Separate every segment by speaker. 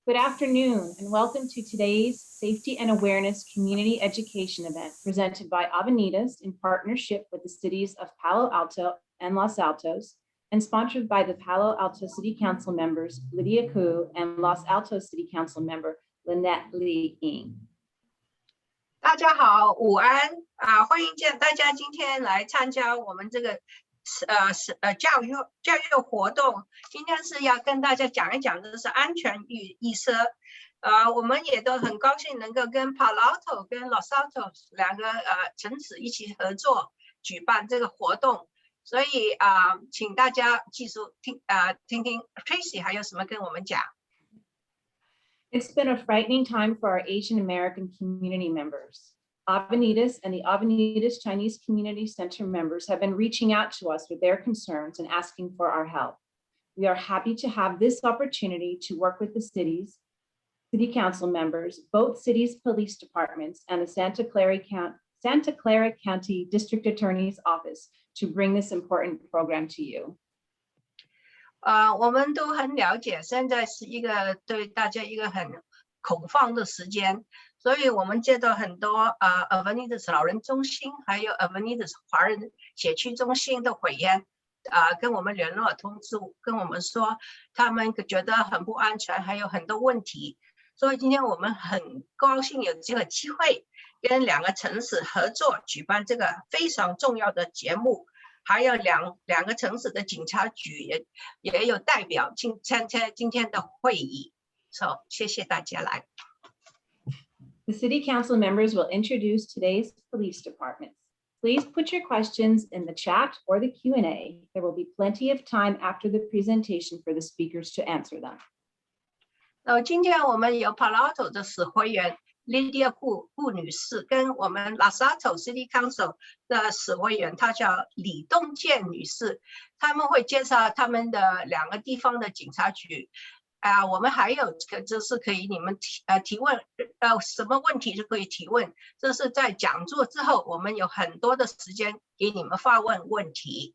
Speaker 1: Good afternoon and welcome to today's Safety and Awareness Community Education event presented by Avenidas in partnership with the cities of Palo Alto and Los Altos and sponsored by the Palo Alto City Council members Lydia Kou and Los Altos City Council member Lynette Lee Eng.
Speaker 2: 大家好，午安欢迎大家今天来参加我们这个教育活动。今天是要跟大家讲一讲的是安全与意识。我们也都很高兴能够跟 Palo Alto 跟 Los Altos 两个城市一起合作举办这个活动。所以请大家记住听听 Tracy 还有什么跟我们讲。
Speaker 1: It's been a frightening time for our Asian American community members. Avenidas and the Avenidas Chinese Community Center members have been reaching out to us with their concerns and asking for our help. We are happy to have this opportunity to work with the city council members, both cities' police departments, and the Santa Clara County District Attorney's Office to bring this important program to you.
Speaker 2: 我们都很了解，现在是一个对大家一个很恐慌的时间，所以我们接到很多Avenidas 老人中心，还有 Avenidas 华人社区中心的会员跟我们联络通知，跟我们说他们觉得很不安全，还有很多问题。所以今天我们很高兴有这个机会跟两个城市合作举办这个非常重要的节目。还有两个城市的警察局也有代表参加今天的会议，谢谢大家来。
Speaker 1: The City Council members will introduce today's police departments. Please put your questions in the chat or the Q&A. There will be plenty of time after the presentation for the speakers to answer them.
Speaker 2: 今天我们有 Palo Alto 的市会员Lydia 顾女士跟我们 Los Altos City Council 的市会员，她叫李东健女士，他们会介绍他们的两个地方的警察局。我们还有就是可以你们提问，什么问题就可以提问。这是在讲座之后，我们有很多的时间给你们发问问题。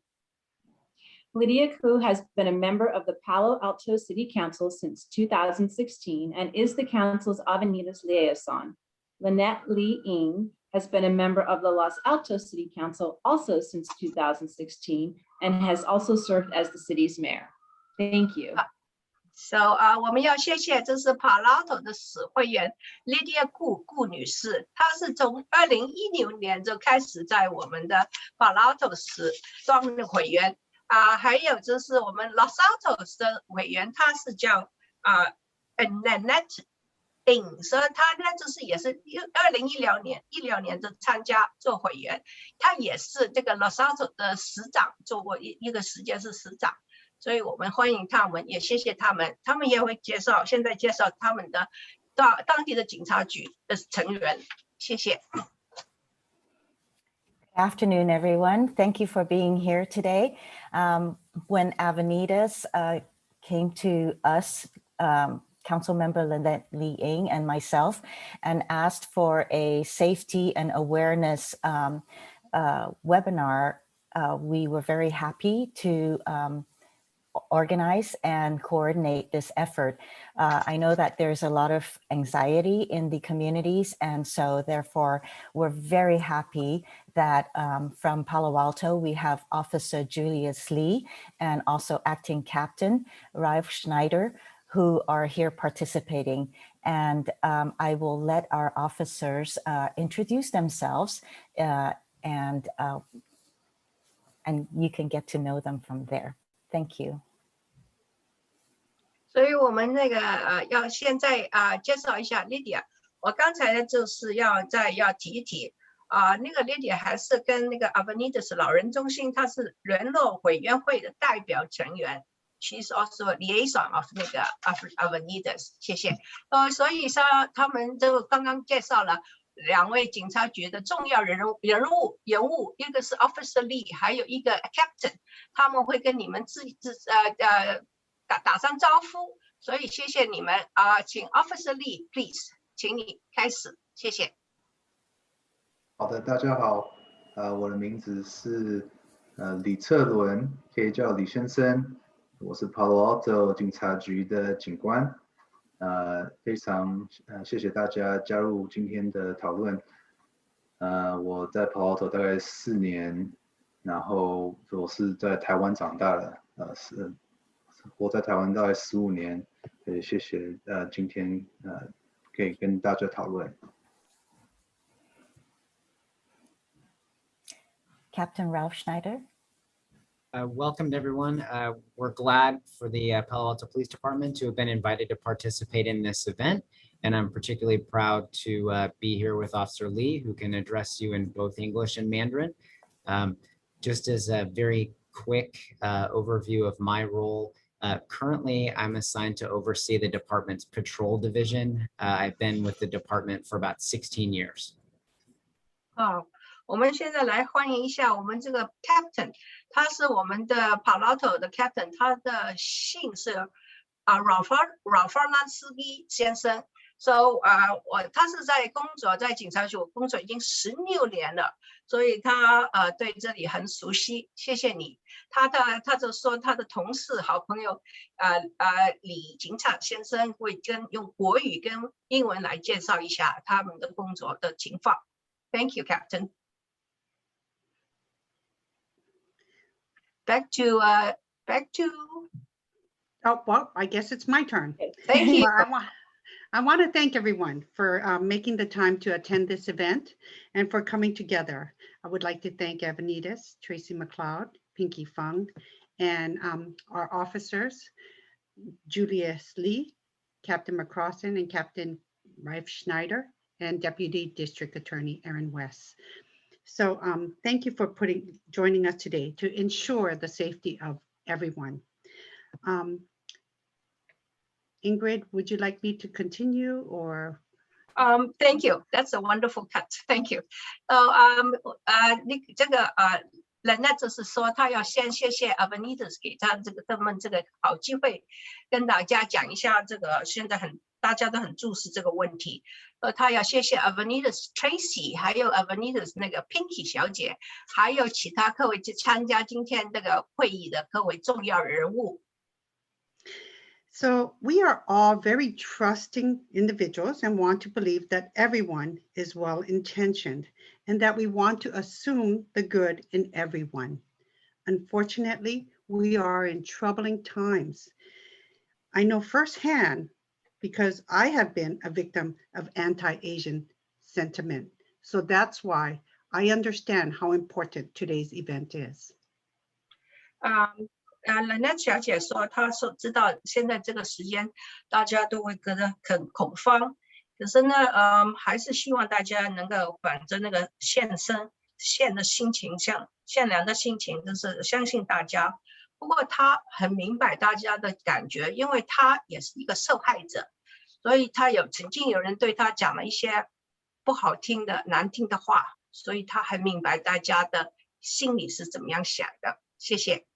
Speaker 1: Lydia Kou has been a member of the Palo Alto City Council since 2016 and is the council's Avenidas liaison. Lynette Lee Eng has been a member of the Los Altos City Council also since 2016 and has also served as the city's mayor. Thank you.
Speaker 2: 我们要谢谢这是 Palo Alto 的市会员 Lydia 顾女士，她是从2016年就开始在我们的 Palo Alto 市当的会员。还有就是我们 Los Altos 的委员，他是叫Lynette Lee， 所以他呢就是也是2016年就参加做会员，他也是这个 Los Altos 的市长，做过一个时间是市长，所以我们欢迎他们，也谢谢他们，他们也会现在介绍他们的当地的警察局的成员，谢谢。
Speaker 3: Good afternoon, everyone. Thank you for being here today. When Avenidas came to us, Councilmember Lynette Lee Eng and myself, and asked for a safety and awareness webinar, we were very happy to organize and coordinate this effort. I know that there's a lot of anxiety in the communities, and so therefore we're very happy that from Palo Alto we have Officer Julius Lee and also Acting Captain Ralph Schneider, who are here participating. And I will let our officers introduce themselves and you can get to know them from there. Thank you.
Speaker 2: 所以我们要现在介绍一下 Lydia。我刚才呢就是要提一提Lydia 还是跟Avenidas 老人中心，她是联络委员会的代表成员。She's also liaison of Avenidas。谢谢。所以说他们就刚刚介绍了两位警察局的重要人物，一个是 Officer Lee， 还有一个 Captain， 他们会跟你们打上招呼，所以谢谢你们请 Officer Lee please， 请你开始，谢谢。
Speaker 4: 好的，大家好，我的名字是李策伦，可以叫李先生，我是 Palo Alto 警察局的警官。非常谢谢大家加入今天的讨论。我在Palo Alto大概4年，然后我是在台湾长大的，活在台湾大概15年。谢谢今天可以跟大家讨论。
Speaker 3: Captain Ralph Schneider.
Speaker 5: Welcome to everyone. We're glad for the Palo Alto Police Department to have been invited to participate in this event. And I'm particularly proud to be here with Officer Lee, who can address you in both English and Mandarin. Just as a very quick overview of my role, currently I'm assigned to oversee the department's patrol division. I've been with the department for about 16 years.
Speaker 2: 我们现在来欢迎一下我们这个 Captain， 他是我们的 Palo Alto 的 Captain， 他的姓是Ralph先生。So 他是在警察局工作已经16年了，所以他对这里很熟悉。谢谢你。他就说他的同事好朋友李警察先生会用国语跟英文来介绍一下他们的工作的情况。Thank you, Captain. Back to.
Speaker 6: Oh, well, I guess it's my turn.
Speaker 2: Thank you.
Speaker 6: I want to thank everyone for making the time to attend this event and for coming together. I would like to thank Avenidas, Tracy McLeod, Pinky Fung, and our officers, Julius Lee, Captain Mccrosson, and Captain Ralph Schneider, and Deputy District Attorney Aaron West. So thank you for joining us today to ensure the safety of everyone. Ingrid, would you like me to continue or?
Speaker 2: Thank you. That's a wonderful cut. Thank you. So 这个Lynette 就是说他要先谢谢 Avenidas 给他们这个好机会，跟大家讲一下这个现在大家都很重视这个问题。他要谢谢 Avenidas Tracy， 还有 Avenidas 那个 Pinky 小姐，还有其他各位参加今天这个会议的各位重要人物。
Speaker 6: So we are all very trusting individuals and want to believe that everyone is well-intentioned and that we want to assume the good in everyone. Unfortunately, we are in troubling times. I know firsthand because I have been a victim of anti-Asian sentiment. So that's why I understand how important today's event is.
Speaker 2: Lynette 小姐说，她知道现在这个时间大家都会觉得很恐慌，可是呢，还是希望大家能够反正那个善的心情，善良的心情，就是相信大家。不过她很明白大家的感觉，因为她也是一个受害者，所以她曾经有人对她讲了一些不好听的、难听的话，所以她很明白大家的心里是怎么样想的。谢谢。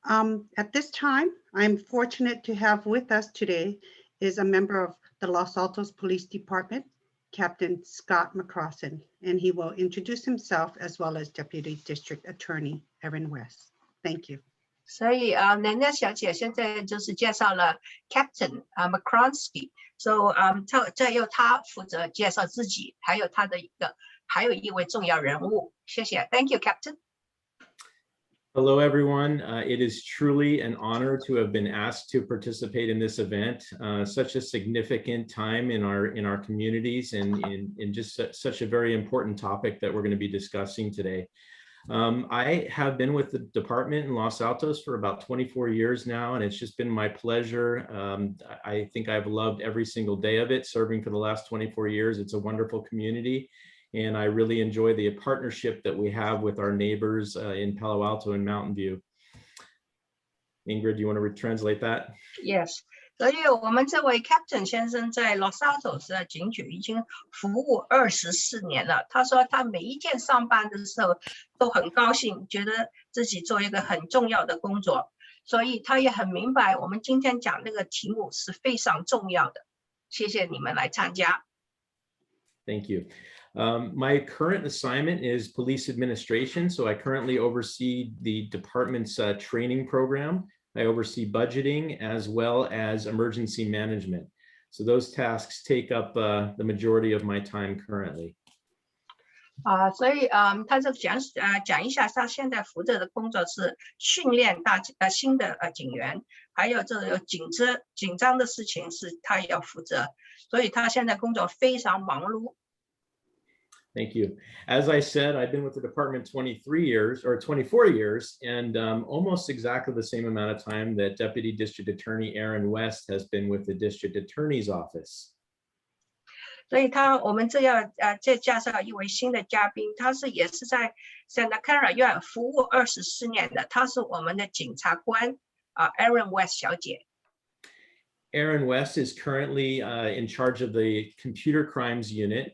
Speaker 6: At this time, I'm fortunate to have with us today is a member of the Los Altos Police Department, Captain Scott Mccrosson, and he will introduce himself as well as Deputy District Attorney Aaron West. Thank you.
Speaker 2: 所以Lynette 小姐现在就是介绍了 Captain Mccrosson， so 再由他负责介绍自己，还有一位重要人物。谢谢 ，Thank you, Captain.
Speaker 7: Hello, everyone. It is truly an honor to have been asked to participate in this event. Such a significant time in our communities and in just such a very important topic that we're going to be discussing today. I have been with the department in Los Altos for about 24 years now, and it's just been my pleasure. I think I've loved every single day of it, serving for the last 24 years. It's a wonderful community. And I really enjoy the partnership that we have with our neighbors in Palo Alto and Mountain View. Ingrid, do you want to translate that?
Speaker 2: Yes. 所以我们这位 Captain 先生在 Los Altos 的警局已经服务24年了。他说他每一天上班的时候都很高兴，觉得自己做一个很重要的工作。所以他也很明白我们今天讲这个题目是非常重要的。谢谢你们来参加。
Speaker 7: Thank you. My current assignment is police administration, so I currently oversee the department's training program. I oversee budgeting as well as emergency management. So those tasks take up the majority of my time currently.
Speaker 2: 所以他这讲一下，他现在负责的工作是训练新的警员，还有这个紧张的事情是他也要负责，所以他现在工作非常忙碌。
Speaker 7: Thank you. As I said, I've been with the department 24 years, and almost exactly the same amount of time that Deputy District Attorney Aaron West has been with the District Attorney's Office.
Speaker 2: 所以我们要再介绍一位新的嘉宾，他也是在 Santa Clara 院服务24年的，他是我们的检察官Aaron West 小姐。
Speaker 7: Aaron West is currently in charge of the Computer Crimes Unit.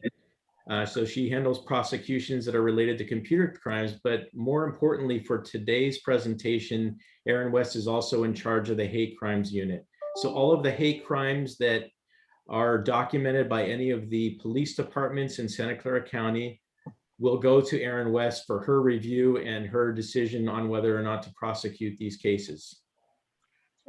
Speaker 7: So she handles prosecutions that are related to computer crimes, but more importantly for today's presentation, Aaron West is also in charge of the hate crimes unit. So all of the hate crimes that are documented by any of the police departments in Santa Clara County will go to Aaron West for her review and her decision on whether or not to prosecute these cases.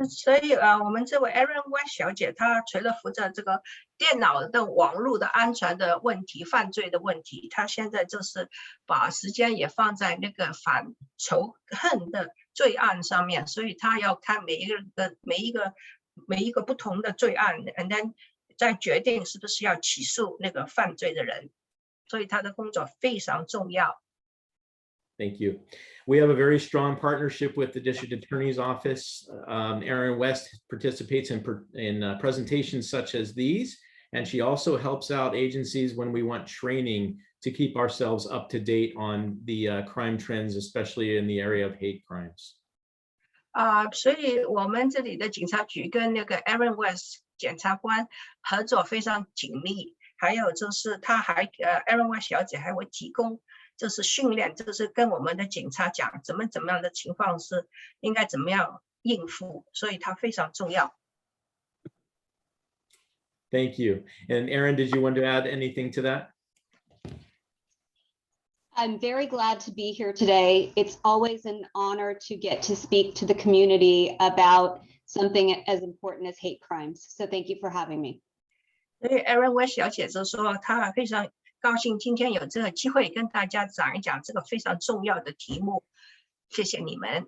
Speaker 2: 所以我们这位 Aaron West 小姐，她除了负责这个电脑的网络的安全的问题、犯罪的问题，她现在就是把时间也放在那个反仇恨的罪案上面，所以她要看每一个不同的罪案 ，and then 再决定是不是要起诉那个犯罪的人，所以她的工作非常重要。
Speaker 7: Thank you. We have a very strong partnership with the District Attorney's Office. Aaron West participates in presentations such as these, and she also helps out agencies when we want training to keep ourselves up to date on the crime trends, especially in the area of hate crimes.
Speaker 2: 所以我们这里的警察局跟那个 Aaron West 检察官合作非常紧密，还有就是Aaron West 小姐还会提供就是训练，就是跟我们的警察讲怎么样的情况是应该怎么样应付，所以它非常重要。
Speaker 7: Thank you. And Aaron, did you want to add anything to that?
Speaker 8: I'm very glad to be here today. It's always an honor to get to speak to the community about something as important as hate crimes. So thank you for having me.
Speaker 2: 所以 Aaron West 小姐就说她非常高兴今天有这个机会跟大家讲一讲这个非常重要的题目，谢谢你们。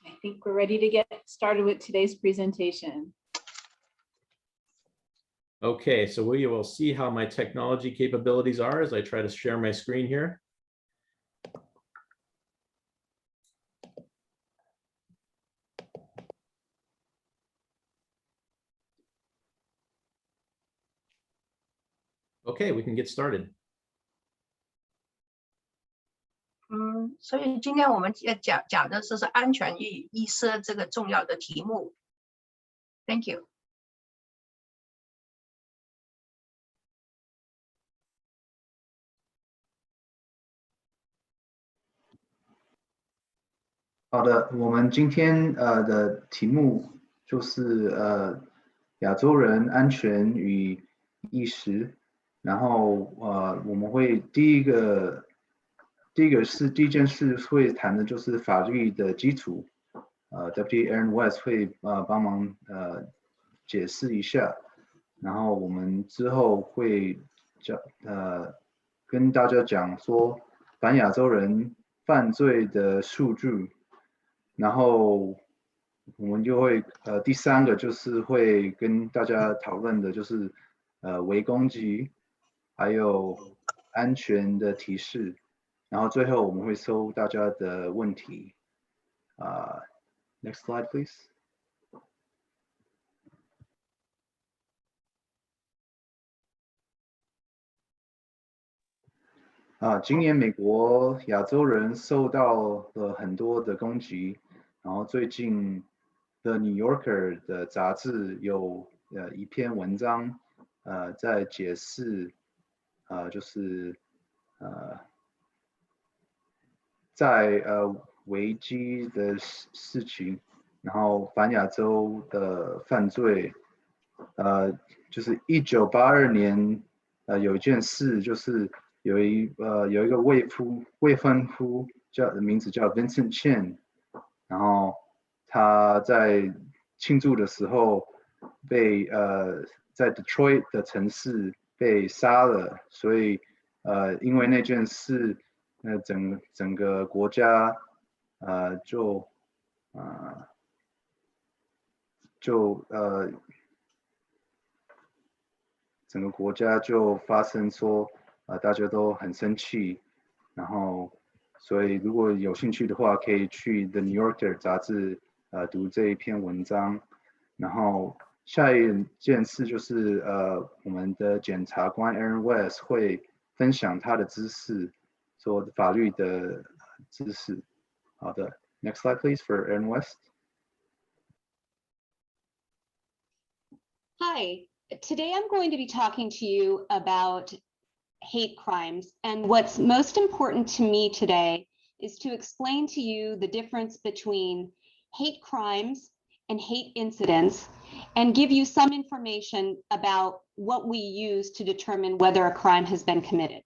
Speaker 1: I think we're ready to get started with today's presentation.
Speaker 7: Okay, so we will see how my technology capabilities are as I try to share my screen here. Okay, we can get started.
Speaker 2: 所以今天我们讲的是安全意识这个重要的题目。Thank you.
Speaker 4: 好的，我们今天的题目就是亚洲人安全与意识，然后我们会第一件事会谈的就是法律的基础，Deputy Aaron West 会帮忙解释一下，然后我们之后会跟大家讲说反亚洲人犯罪的数据。然后我们就会第三个就是会跟大家讨论的就是微攻击，还有安全的提示，然后最后我们会收大家的问题。Next slide, please. 今年美国亚洲人受到了很多的攻击，然后最近的 New Yorker 的杂志有一篇文章在解释就是在危机的事情，然后反亚洲的犯罪，就是1982年有一件事就是有一个未婚夫名字叫 Vincent Chen， 然后他在庆祝的时候被在 Detroit 的城市被杀了，所以因为那件事，整个国家整个国家就发生说大家都很生气，然后所以如果有兴趣的话，可以去 The New Yorker 杂志读这一篇文章。然后下一件事就是我们的检察官 Aaron West 会分享他的知识，说法律的知识。好的 ，Next slide please for Aaron West.
Speaker 8: Hi, today I'm going to be talking to you about hate crimes. And what's most important to me today is to explain to you the difference between hate crimes and hate incidents, and give you some information about what we use to determine whether a crime has been committed.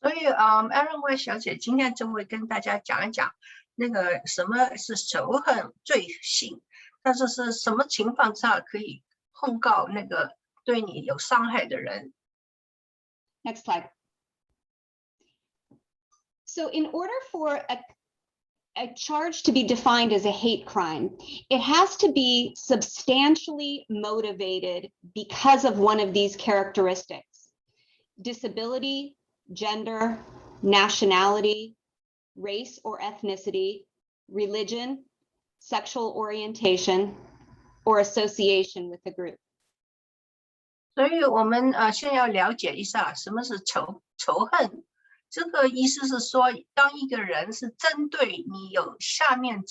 Speaker 2: 所以Aaron West 小姐今天就会跟大家讲一讲那个什么是仇恨罪行，但是是什么情况下可以控告那个对你有伤害的人。
Speaker 8: Next slide. So in order for a charge to be defined as a hate crime, it has to be substantially motivated because of one of these characteristics: disability, gender, nationality, race or ethnicity, religion, sexual orientation, or association with the group.
Speaker 2: 所以我们先要了解一下什么是仇恨。这个意思是说，当一个人是针对你有下面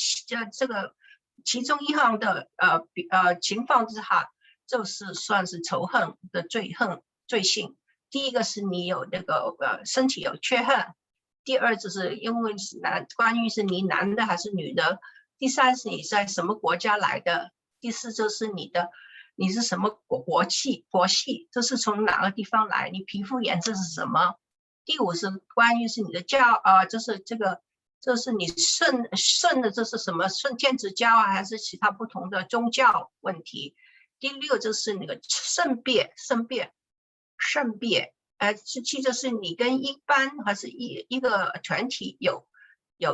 Speaker 2: 这个其中一项的情况之下，就是算是仇恨的罪行。第一个是你有那个身体有缺憾，第二就是因为是关于是你男的还是女的，第三是你在什么国家来的，第四就是你是什么国系，这是从哪个地方来，你皮肤颜色是什么。第五是关于是你的就是这是你信的这是什么顺天主教啊，还是其他不同的宗教问题。第六就是那个性别，第七就是你跟一般还是一个团体有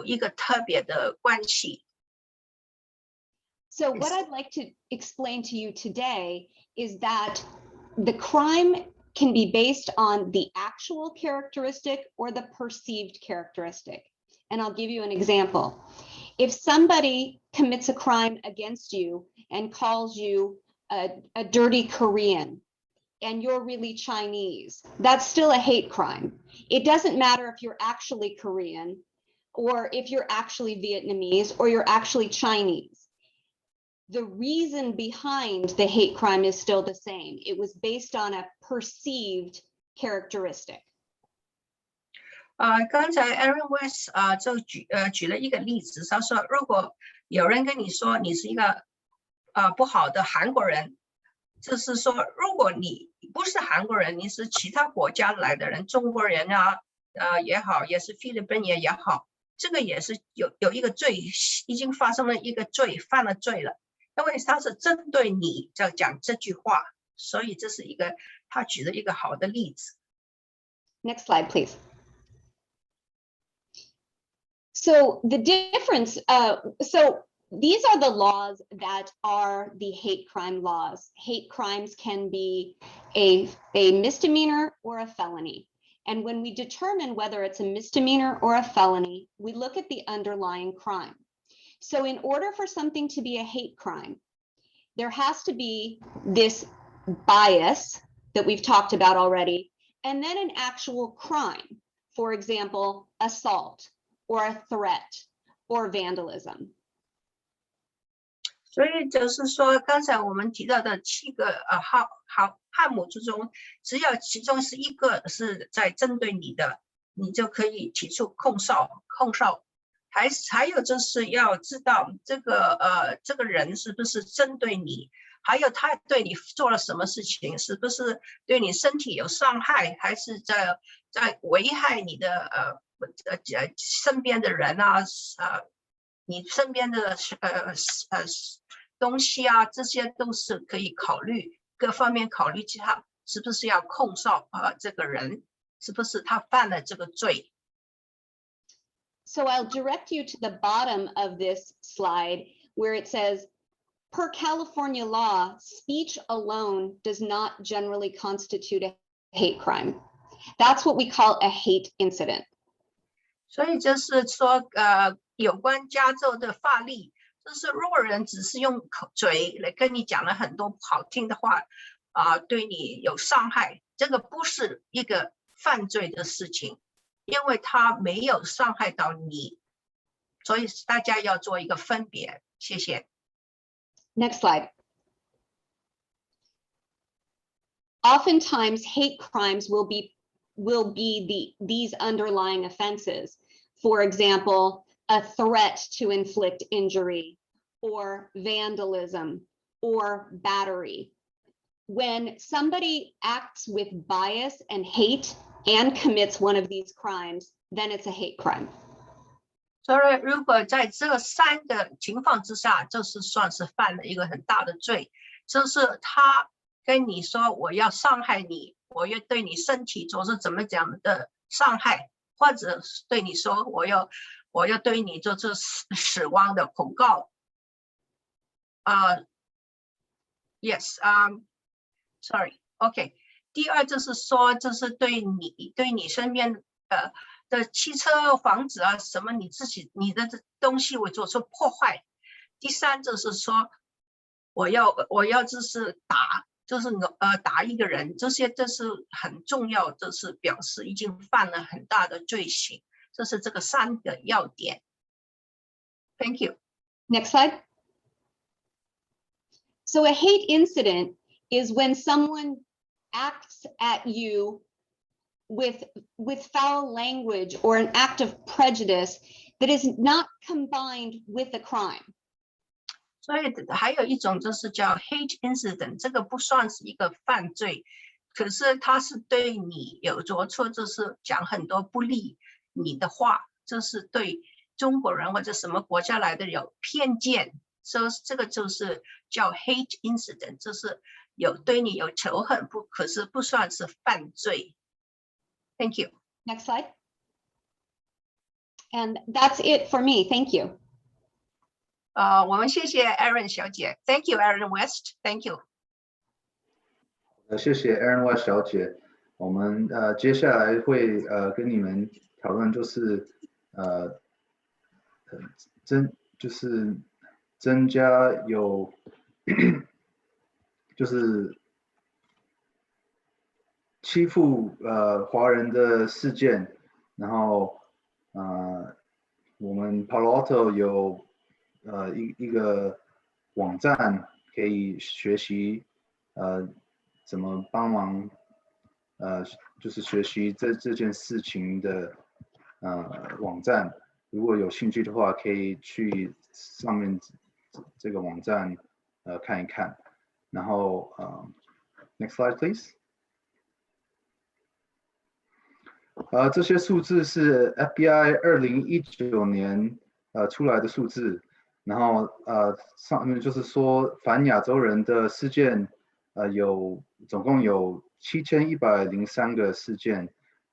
Speaker 2: 一个特别的关系。
Speaker 8: So what I'd like to explain to you today is that the crime can be based on the actual characteristic or the perceived characteristic. And I'll give you an example. If somebody commits a crime against you and calls you a dirty Korean, and you're really Chinese, that's still a hate crime. It doesn't matter if you're actually Korean, or if you're actually Vietnamese, or you're actually Chinese. The reason behind the hate crime is still the same. It was based on a perceived characteristic.
Speaker 2: 刚才 Aaron West 就举了一个例子，他说如果有人跟你说你是一个不好的韩国人，就是说如果你不是韩国人，你是其他国家来的人，中国人啊也好，也是菲律宾也好，这个也是有一个罪，已经发生了一个罪，犯了罪了。因为他是针对你在讲这句话，所以这是一个他举了一个好的例子。
Speaker 8: Next slide, please. So the difference, so these are the laws that are the hate crime laws. Hate crimes can be a misdemeanor or a felony. And when we determine whether it's a misdemeanor or a felony, we look at the underlying crime. So in order for something to be a hate crime, there has to be this bias that we've talked about already, and then an actual crime. For example, assault or a threat or vandalism.
Speaker 2: 所以就是说，刚才我们提到的7个项目之中，只要其中是一个是在针对你的，你就可以提出控诉。还有就是要知道这个人是不是针对你，还有他对你做了什么事情，是不是对你身体有伤害，还是在危害你的身边的人啊，你身边的东西啊，这些都是可以考虑，各方面考虑他是不是要控诉这个人，是不是他犯了这个罪。
Speaker 8: So I'll direct you to the bottom of this slide where it says, per California law, speech alone does not generally constitute a hate crime. That's what we call a hate incident.
Speaker 2: 所以就是说，有关加州的法律，就是如果人只是用嘴来跟你讲了很多不好听的话，对你有伤害，这个不是一个犯罪的事情。因为他没有伤害到你，所以大家要做一个分别。谢谢。
Speaker 8: Next slide. Oftentimes, hate crimes will be these underlying offenses. For example, a threat to inflict injury, or vandalism, or battery. When somebody acts with bias and hate and commits one of these crimes, then it's a hate crime.
Speaker 2: 所以如果在这3个情况之下，就是算是犯了一个很大的罪，就是他跟你说我要伤害你，我要对你身体做出怎么讲的伤害，或者对你说我要对你做出死亡的控告。Yes, sorry, OK。第二就是说，就是对你身边的汽车、房子啊，什么你的东西会做出破坏。第3就是说，我要就是打一个人，这些都是很重要，就是表示已经犯了很大的罪行。这是这个3个要点。Thank you.
Speaker 8: Next slide. So a hate incident is when someone acts at you with foul language or an act of prejudice that is not combined with a crime.
Speaker 2: 所以还有一种就是叫 hate incident， 这个不算是一个犯罪，可是他是对你有做错，就是讲很多不利你的话，就是对中国人或者什么国家来的有偏见，所以这个就是叫 hate incident， 就是对你有仇恨，可是不算是犯罪。Thank you.
Speaker 8: Next slide. And that's it for me. Thank you.
Speaker 2: 我们谢谢 Erin 小姐。Thank you, Erin West. Thank you.
Speaker 4: 谢谢 Erin West 小姐。我们接下来会跟你们讨论，就是增加有就是欺负华人的事件，然后我们 Palo Alto 有一个网站可以学习怎么帮忙就是学习这件事情的网站，如果有兴趣的话，可以去上面这个网站看一看。然后next slide please。这些数字是 FBI 2019年出来的数字，然后上面就是说反亚洲人的事件总共有7103个事件，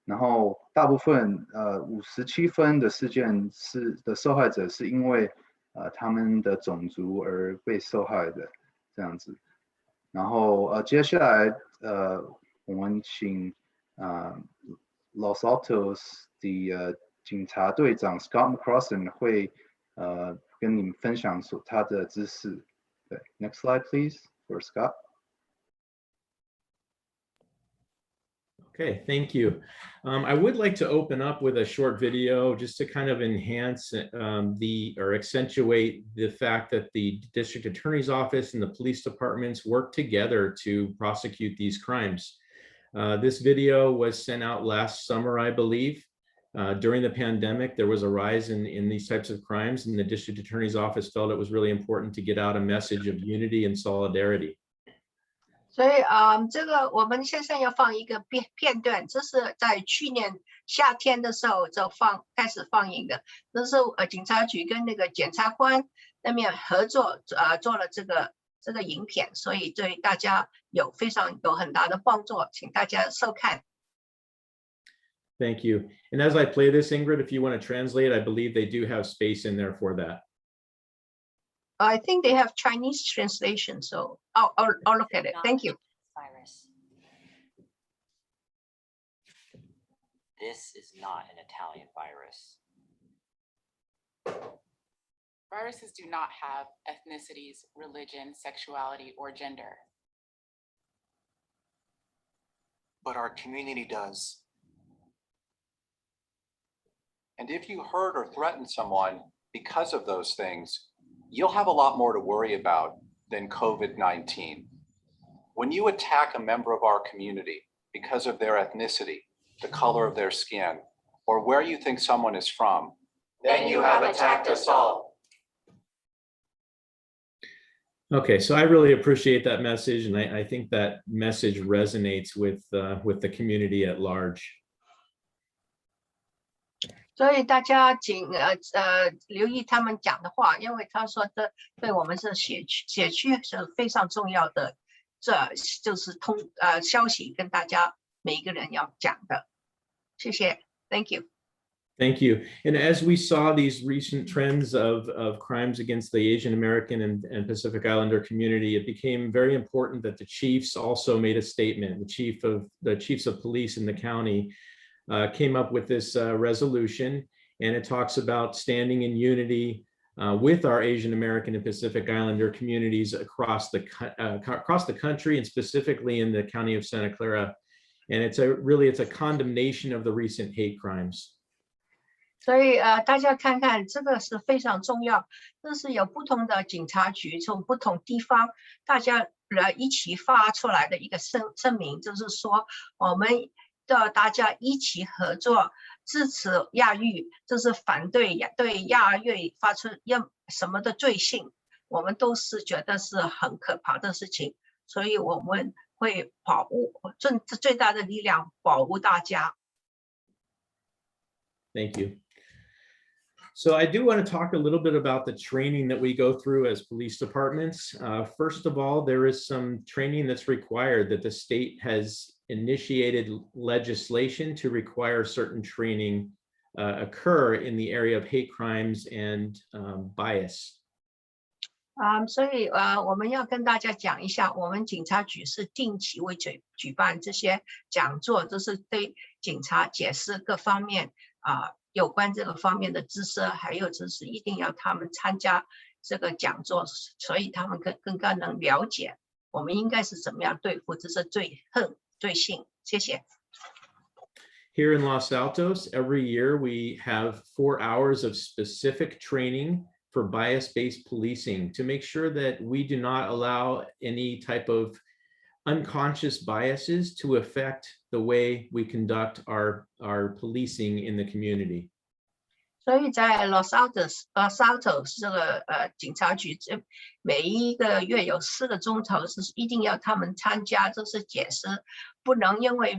Speaker 4: 然后大部分57分的事件的受害者是因为他们的种族而被受害的这样子。然后接下来我们请Los Altos 的警察队长 Scott Mccrosson 会跟你们分享他的知识。对 ，Next slide please for Scott.
Speaker 7: Okay, thank you. I would like to open up with a short video just to kind of enhance or accentuate the fact that the district attorney's office and the police departments work together to prosecute these crimes. This video was sent out last summer, I believe. During the pandemic, there was a rise in these types of crimes, and the district attorney's office felt it was really important to get out a message of unity and solidarity.
Speaker 2: 所以这个我们现在要放一个片段，这是在去年夏天的时候就开始放映的，这是警察局跟那个检察官那边合作做了这个影片，所以对大家有很大的帮助，请大家收看。
Speaker 7: Thank you. And as I play this, Ingrid, if you want to translate, I believe they do have space in there for that.
Speaker 2: I think they have Chinese translation, so I'll look at it. Thank you.
Speaker 9: Virus. This is not an Italian virus.
Speaker 10: Viruses do not have ethnicities, religion, sexuality, or gender.
Speaker 11: But our community does. And if you hurt or threaten someone because of those things, you'll have a lot more to worry about than COVID-19. When you attack a member of our community because of their ethnicity, the color of their skin, or where you think someone is from, then you have attacked us all.
Speaker 7: Okay, so I really appreciate that message, and I think that message resonates with the community at large.
Speaker 2: 所以大家请留意他们讲的话，因为他说的对我们是社区是非常重要的，这就是消息跟大家每一个人要讲的。谢谢 ，Thank you.
Speaker 7: Thank you. And as we saw these recent trends of crimes against the Asian American and Pacific Islander community, it became very important that the chiefs also made a statement. The chiefs of police in the county came up with this resolution, and it talks about standing in unity with our Asian American and Pacific Islander communities across the country, and specifically in the county of Santa Clara. And it's a condemnation of the recent hate crimes.
Speaker 2: 所以大家看看这个是非常重要，这是有不同的警察局从不同地方大家一起发出来的一个声明，就是说我们大家一起合作支持亚裔，就是反对对亚裔发出什么的罪行，我们都是觉得是很可怕的事情，所以我们会保护尽最大的力量保护大家。
Speaker 7: Thank you. So I do want to talk a little bit about the training that we go through as police departments. First of all, there is some training that's required, that the state has initiated legislation to require certain training occur in the area of hate crimes and bias.
Speaker 2: 所以我们要跟大家讲一下，我们警察局是定期会举办这些讲座，就是对警察解释各方面有关这个方面的知识，还有就是一定要他们参加这个讲座，所以他们更能了解我们应该是怎么样对付这些罪行。谢谢。
Speaker 7: Here in Los Altos, every year we have 4 hours of specific training for bias-based policing to make sure that we do not allow any type of unconscious biases to affect the way we conduct our policing in the community.
Speaker 2: 所以在 Los Altos 这个警察局，每一个月有4个钟头是一定要他们参加，就是解释，不能因为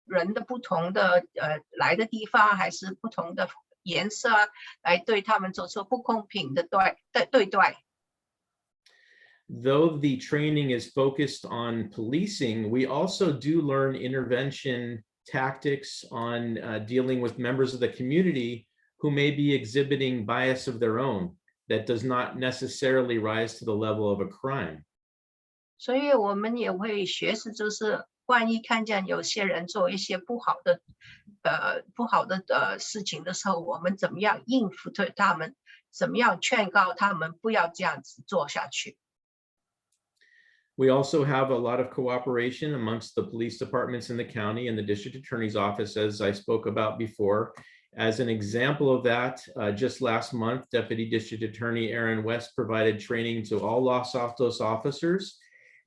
Speaker 2: 人的不同的来的地方还是不同的颜色来对他们做出不公平的对待。
Speaker 7: Though the training is focused on policing, we also do learn intervention tactics on dealing with members of the community who may be exhibiting bias of their own that does not necessarily rise to the level of a crime.
Speaker 2: 所以我们也会学习，就是万一看见有些人做一些不好的事情的时候，我们怎么样应付对他们，怎么样劝告他们不要这样子做下去。
Speaker 7: We also have a lot of cooperation amongst the police departments in the county and the district attorney's office, as I spoke about before. As an example of that, just last month, Deputy District Attorney Aaron West provided training to all Los Altos officers.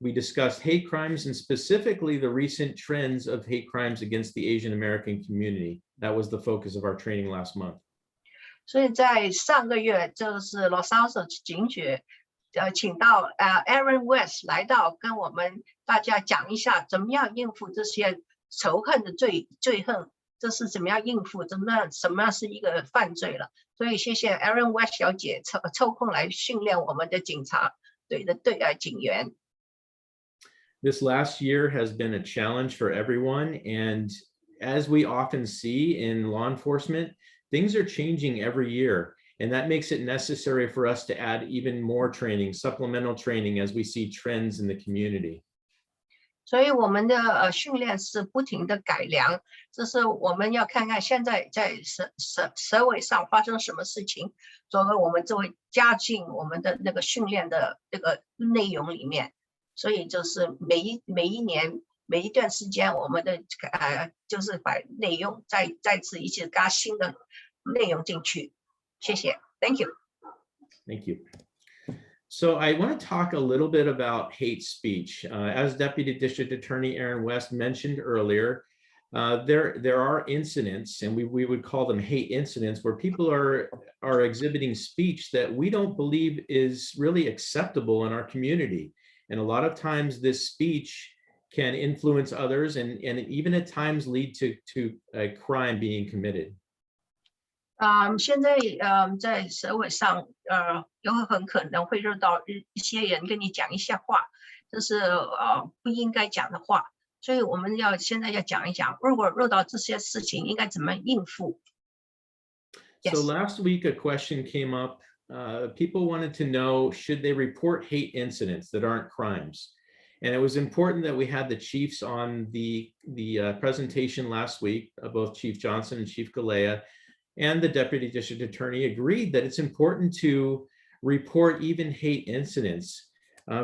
Speaker 7: We discussed hate crimes and specifically the recent trends of hate crimes against the Asian American community. That was the focus of our training last month.
Speaker 2: 所以在上个月，就是 Los Altos 警局请到Aaron West 来到跟我们大家讲一下怎么样应付这些仇恨的罪恨，这是怎么样应付，什么样是一个犯罪了。所以谢谢 Aaron West 小姐抽空来训练我们的警察队的警员。
Speaker 7: This last year has been a challenge for everyone, and as we often see in law enforcement, things are changing every year. And that makes it necessary for us to add even more training, supplemental training, as we see trends in the community.
Speaker 2: 所以我们的训练是不停的改良，这是我们要看看现在在社会上发生什么事情，所以我们就会加进我们的那个训练的这个内容里面。所以就是每一年每一段时间，我们的就是把内容再次一起加新的内容进去。谢谢 ，Thank you.
Speaker 7: Thank you. So I want to talk a little bit about hate speech. As Deputy District Attorney Aaron West mentioned earlier, there are incidents, and we would call them hate incidents, where people are exhibiting speech that we don't believe is really acceptable in our community. And a lot of times this speech can influence others and even at times lead to a crime being committed.
Speaker 2: 现在在社会上有很可能会遇到一些人跟你讲一些话，这是不应该讲的话，所以我们现在要讲一讲，如果遇到这些事情应该怎么应付。
Speaker 7: So last week a question came up. People wanted to know, should they report hate incidents that aren't crimes? And it was important that we had the chiefs on the presentation last week, both Chief Johnson and Chief Galea, and the Deputy District Attorney agreed that it's important to report even hate incidents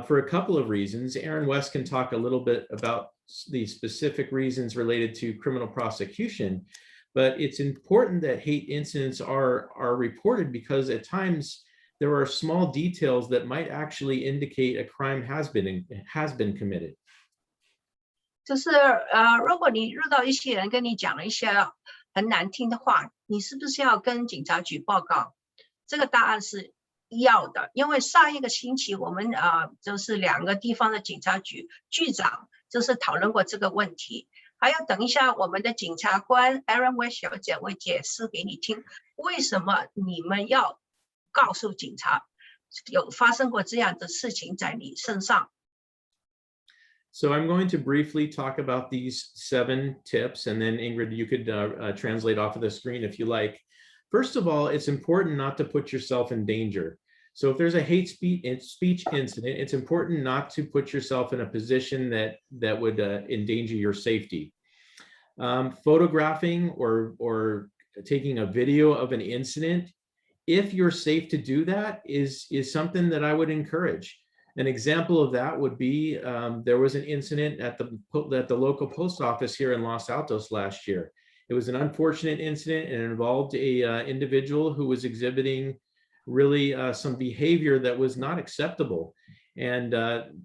Speaker 7: for a couple of reasons. Aaron West can talk a little bit about the specific reasons related to criminal prosecution, but it's important that hate incidents are reported because at times there are small details that might actually indicate a crime has been committed.
Speaker 2: 就是如果你遇到一些人跟你讲了一些很难听的话，你是不是要跟警察局报告？这个答案是要的，因为上一个星期我们就是2个地方的警察局局长就是讨论过这个问题，还要等一下我们的检察官 Aaron West 小姐会解释给你听，为什么你们要告诉警察有发生过这样的事情在你身上。
Speaker 7: So I'm going to briefly talk about these 7 tips, and then Ingrid, you could translate off of the screen if you like. First of all, it's important not to put yourself in danger. So if there's a hate speech incident, it's important not to put yourself in a position that would endanger your safety. Photographing or taking a video of an incident, if you're safe to do that, is something that I would encourage. An example of that would be there was an incident at the local post office here in Los Altos last year. It was an unfortunate incident and it involved a individual who was exhibiting really some behavior that was not acceptable. And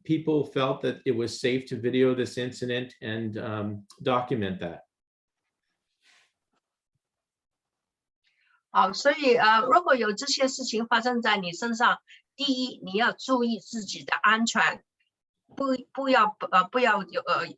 Speaker 7: people felt that it was safe to video this incident and document that.
Speaker 2: 好，所以如果有这些事情发生在你身上，第一，你要注意自己的安全，不要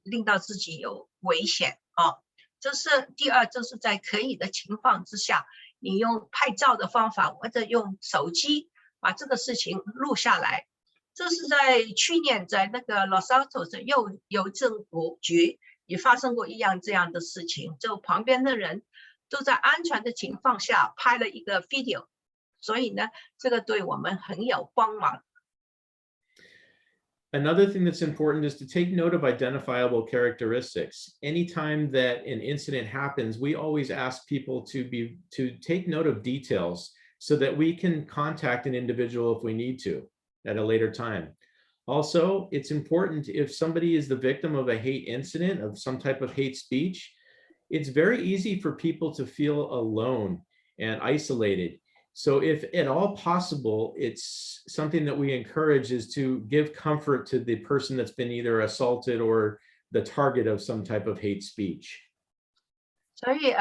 Speaker 2: 令到自己有危险啊。这是第二，就是在可以的情况之下，你用拍照的方法或者用手机把这个事情录下来。这是在去年在那个 Los Altos 的邮政局也发生过这样的事情，就旁边的人都在安全的情况下拍了一个 video， 所以呢，这个对我们很有帮忙。
Speaker 7: Another thing that's important is to take note of identifiable characteristics. Anytime that an incident happens, we always ask people to take note of details so that we can contact an individual if we need to at a later time. Also, it's important if somebody is the victim of a hate incident, of some type of hate speech, it's very easy for people to feel alone and isolated. So if at all possible, it's something that we encourage is to give comfort to the person that's been either assaulted or the target of some type of hate speech.
Speaker 2: 所以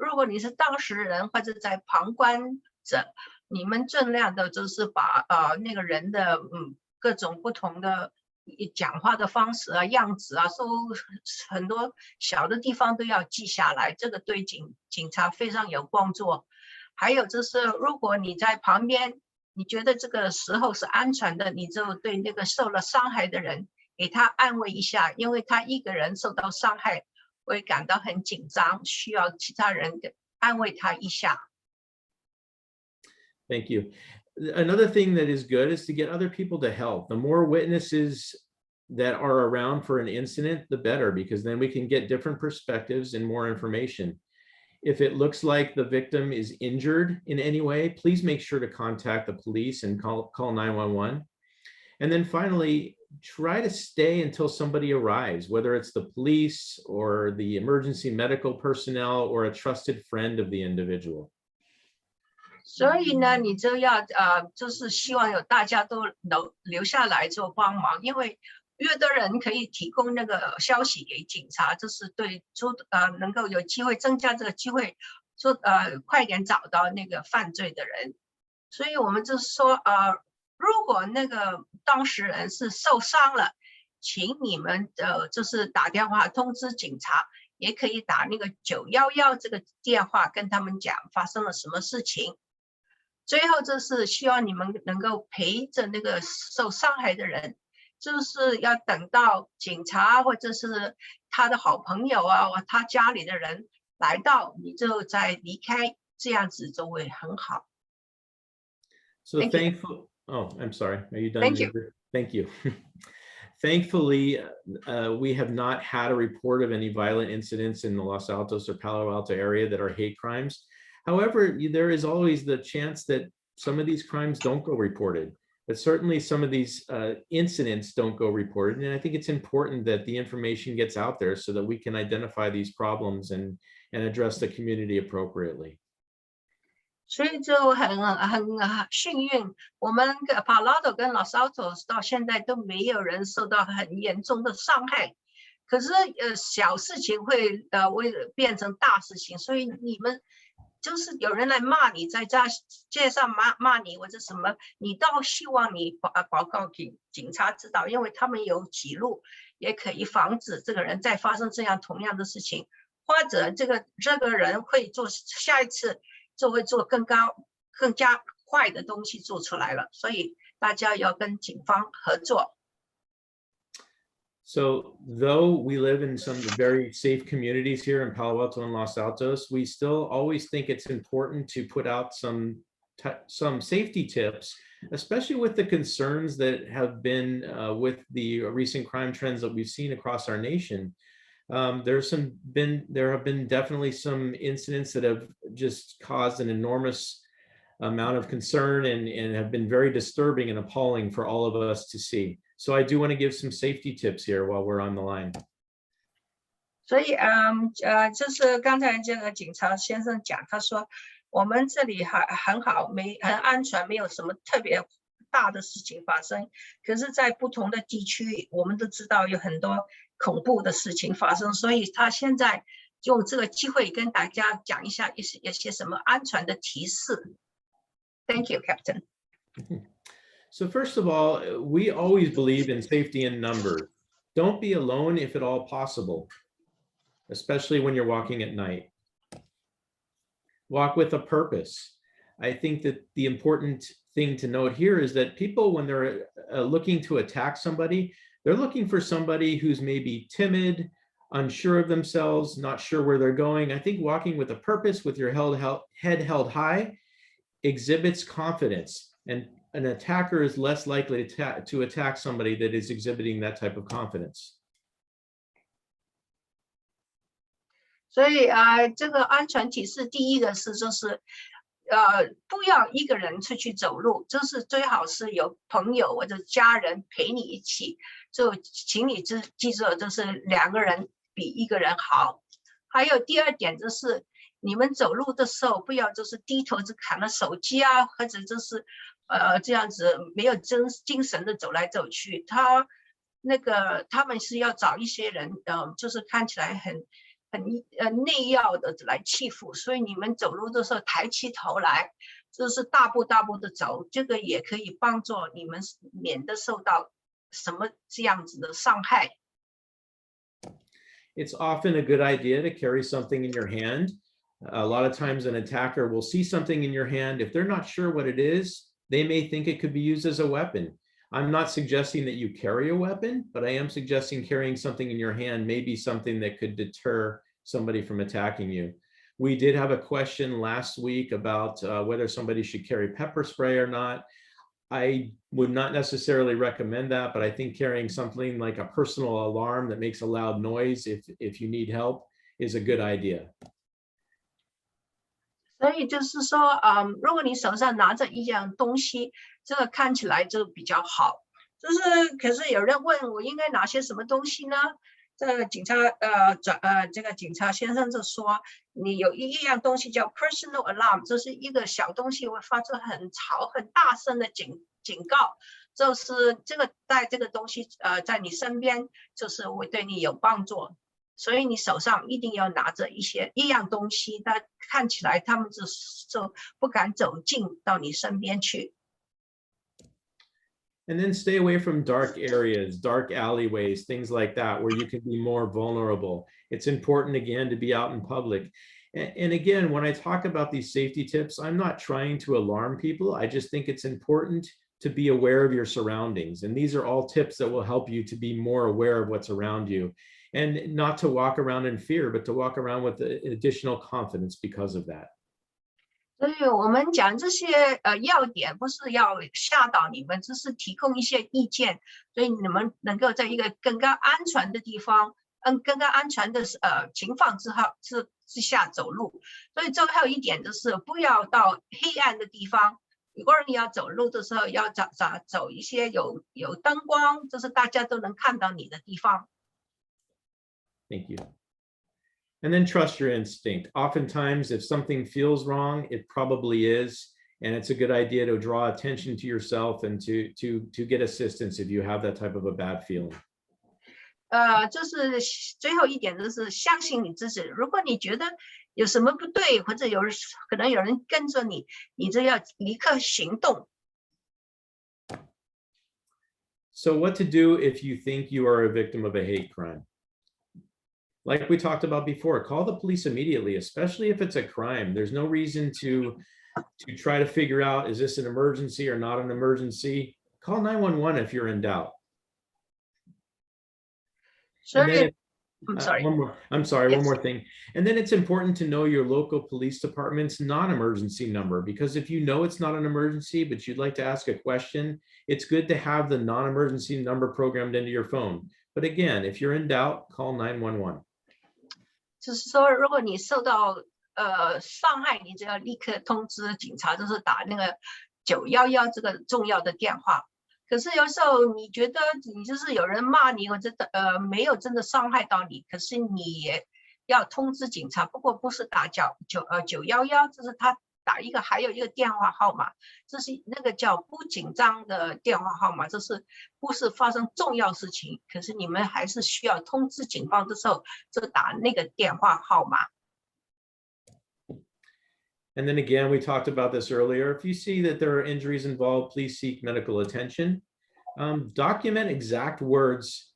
Speaker 2: 如果你是当事人或者在旁观者，你们尽量的就是把那个人的各种不同的讲话的方式啊、样子啊，很多小的地方都要记下来，这个对警察非常有帮助。还有就是，如果你在旁边，你觉得这个时候是安全的，你就对那个受了伤害的人给他安慰一下，因为他一个人受到伤害会感到很紧张，需要其他人安慰他一下。
Speaker 7: Thank you. Another thing that is good is to get other people to help. The more witnesses that are around for an incident, the better, because then we can get different perspectives and more information. If it looks like the victim is injured in any way, please make sure to contact the police and call 911. And then finally, try to stay until somebody arrives, whether it's the police or the emergency medical personnel or a trusted friend of the individual.
Speaker 2: 所以呢，你就要就是希望有大家都留下来做帮忙，因为越多人可以提供那个消息给警察，就是对能够有机会增加这个机会，快点找到那个犯罪的人。所以我们就是说如果那个当事人是受伤了，请你们就是打电话通知警察，也可以打那个911这个电话跟他们讲发生了什么事情。最后就是希望你们能够陪着那个受伤害的人，就是要等到警察或者是他的好朋友啊，或他家里的人来到，你就再离开，这样子就会很好。
Speaker 7: So thankful. Oh, I'm sorry. Are you done?
Speaker 2: Thank you.
Speaker 7: Thank you. Thankfully, we have not had a report of any violent incidents in the Los Altos or Palo Alto area that are hate crimes. However, there is always the chance that some of these crimes don't go reported, but certainly some of these incidents don't go reported. And I think it's important that the information gets out there so that we can identify these problems and address the community appropriately.
Speaker 2: 所以就很幸运，我们Palo Alto跟Los Altos到现在都没有人受到很严重的伤害。可是小事情会变成大事情，所以你们就是有人来骂你，在街上骂你或者什么，你倒希望你报告给警察知道，因为他们有记录，也可以防止这个人再发生这样同样的事情，或者这个人会做下一次就会做更加坏的东西做出来了，所以大家要跟警方合作。
Speaker 7: So though we live in some very safe communities here in Palo Alto and Los Altos, we still always think it's important to put out some safety tips, especially with the concerns that have been with the recent crime trends that we've seen across our nation. There have been definitely some incidents that have just caused an enormous amount of concern and have been very disturbing and appalling for all of us to see. So I do want to give some safety tips here while we're on the line.
Speaker 2: 所以就是刚才这个警察先生讲，他说我们这里很好，很安全，没有什么特别大的事情发生。可是，在不同的地区，我们都知道有很多恐怖的事情发生，所以他现在用这个机会跟大家讲一下一些什么安全的提示。Thank you, Captain.
Speaker 7: So first of all, we always believe in safety in numbers. Don't be alone if at all possible, especially when you're walking at night. Walk with a purpose. I think that the important thing to note here is that people, when they're looking to attack somebody, they're looking for somebody who's maybe timid, unsure of themselves, not sure where they're going. I think walking with a purpose, with your head held high, exhibits confidence, and an attacker is less likely to attack somebody that is exhibiting that type of confidence.
Speaker 2: 所以这个安全提示第一个是就是不要一个人出去走路，就是最好是有朋友或者家人陪你一起，就请你记住，就是2个人比1个人好。还有第二点就是你们走路的时候不要就是低头只看了手机啊，或者就是这样子没有精神的走来走去。他们是要找一些人就是看起来很内要的来欺负，所以你们走路的时候抬起头来，就是大步的走，这个也可以帮助你们免得受到什么这样子的伤害。
Speaker 7: It's often a good idea to carry something in your hand. A lot of times an attacker will see something in your hand. If they're not sure what it is, they may think it could be used as a weapon. I'm not suggesting that you carry a weapon, but I am suggesting carrying something in your hand may be something that could deter somebody from attacking you. We did have a question last week about whether somebody should carry pepper spray or not. I would not necessarily recommend that, but I think carrying something like a personal alarm that makes a loud noise if you need help is a good idea.
Speaker 2: 所以就是说，如果你手上拿着一样东西，这个看起来就比较好。可是有人问我应该拿些什么东西呢？这个警察先生就说，你有一样东西叫 personal alarm， 这是一个小东西会发出很吵、很大声的警告，就是这个带这个东西在你身边，就是会对你有帮助。所以你手上一定要拿着一样东西，但看起来他们就不敢走近到你身边去。
Speaker 7: And then stay away from dark areas, dark alleyways, things like that, where you can be more vulnerable. It's important, again, to be out in public. And again, when I talk about these safety tips, I'm not trying to alarm people. I just think it's important to be aware of your surroundings. And these are all tips that will help you to be more aware of what's around you. And not to walk around in fear, but to walk around with additional confidence because of that.
Speaker 2: 所以我们讲这些要点，不是要吓倒你们，只是提供一些意见，所以你们能够在一个更加安全的地方，更加安全的情况之下走路。所以最后一点就是不要到黑暗的地方。如果你要走路的时候，要走一些有灯光，就是大家都能看到你的地方。
Speaker 7: Thank you. And then trust your instinct. Oftentimes, if something feels wrong, it probably is. And it's a good idea to draw attention to yourself and to get assistance if you have that type of a bad feeling.
Speaker 2: 就是最后一点就是相信你自己。如果你觉得有什么不对，或者可能有人跟着你，你就要立刻行动。
Speaker 7: So what to do if you think you are a victim of a hate crime? Like we talked about before, call the police immediately, especially if it's a crime. There's no reason to try to figure out, is this an emergency or not an emergency? Call 911 if you're in doubt.
Speaker 2: Sorry.
Speaker 7: One more thing. And then it's important to know your local police department's non-emergency number, because if you know it's not an emergency, but you'd like to ask a question, it's good to have the non-emergency number programmed into your phone. But again, if you're in doubt, call 911.
Speaker 2: 就是说，如果你受到伤害，你就要立刻通知警察，就是打那个911这个重要的电话。可是有时候你觉得你就是有人骂你，或者没有真的伤害到你，可是你也要通知警察。不过不是打911，就是他还有一个电话号码，这是那个叫不紧张的电话号码，这是不是发生重要事情，可是你们还是需要通知警方的时候，就打那个电话号码。
Speaker 7: And then again, we talked about this earlier. If you see that there are injuries involved, please seek medical attention. Document exact words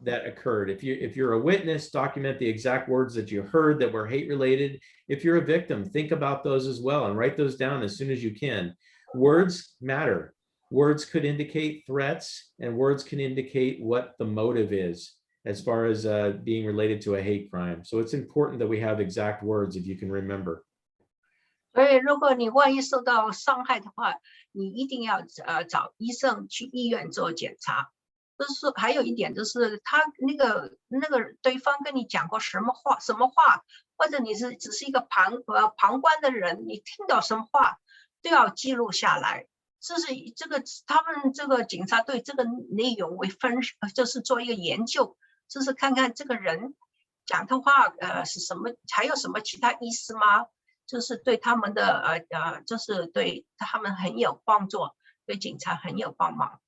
Speaker 7: that occurred. If you're a witness, document the exact words that you heard that were hate related. If you're a victim, think about those as well and write those down as soon as you can. Words matter. Words could indicate threats, and words can indicate what the motive is as far as being related to a hate crime. So it's important that we have exact words if you can remember.
Speaker 2: 所以，如果你万一受到伤害的话，你一定要找医生去医院做检查。就是还有一点，就是他那个对方跟你讲过什么话，或者你只是一个旁观的人，你听到什么话都要记录下来。他们这个警察对这个内容就是做一个研究，就是看看这个人讲的话是什么，还有什么其他意思吗？就是对他们的就是对他们很有帮助，对警察很有帮忙。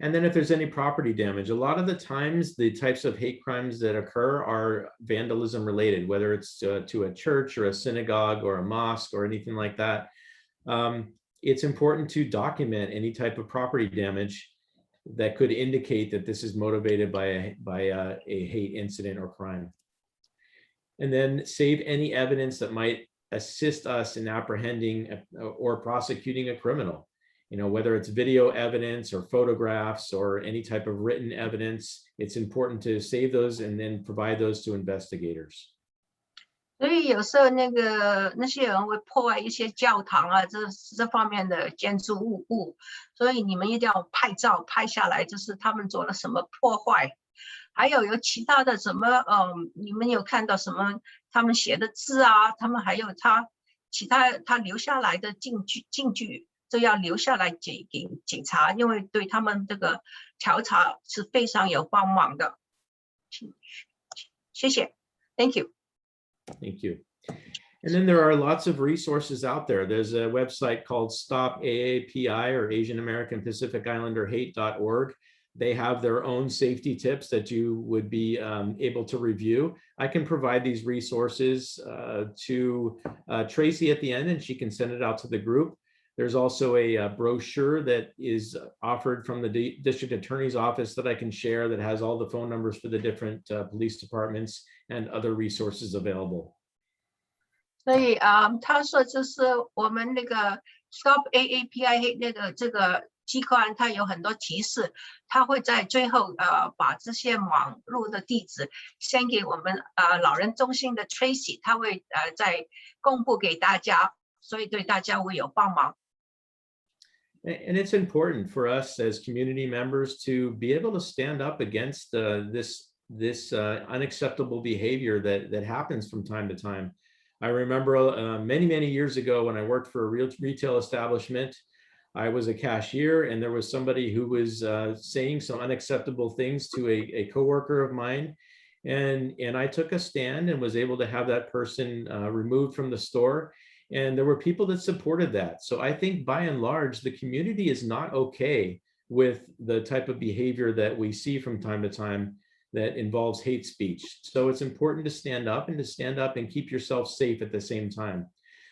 Speaker 7: And then if there's any property damage, a lot of the times the types of hate crimes that occur are vandalism related, whether it's to a church or a synagogue or a mosque or anything like that. It's important to document any type of property damage that could indicate that this is motivated by a hate incident or crime. And then save any evidence that might assist us in apprehending or prosecuting a criminal. You know, whether it's video evidence or photographs or any type of written evidence, it's important to save those and then provide those to investigators.
Speaker 2: 所以有时候那些人会破坏一些教堂啊，这方面的建筑物，所以你们一定要拍照拍下来，就是他们做了什么破坏，还有其他的什么你们有看到什么他们写的字啊，他们还有其他留下来的证据。都要留下来给警察，因为对他们这个调查是非常有帮忙的。谢谢 ，Thank you.
Speaker 7: Thank you. And then there are lots of resources out there. There's a website called Stop AAPI or Asian American Pacific Islander Hate.org. They have their own safety tips that you would be able to review. I can provide these resources to Tracy at the end, and she can send it out to the group. There's also a brochure that is offered from the district attorney's office that I can share that has all the phone numbers for the different police departments and other resources available.
Speaker 2: 所以他说就是我们那个 Stop AAPI 这个机关，它有很多提示，他会在最后把这些网络的地址先给我们老人中心的 Tracy， 他会再公布给大家，所以对大家会有帮忙。
Speaker 7: And it's important for us as community members to be able to stand up against this unacceptable behavior that happens from time to time. I remember many years ago when I worked for a retail establishment, I was a cashier and there was somebody who was saying some unacceptable things to a coworker of mine. And I took a stand and was able to have that person removed from the store. And there were people that supported that. So I think by and large, the community is not okay with the type of behavior that we see from time to time that involves hate speech. So it's important to stand up and keep yourself safe at the same time.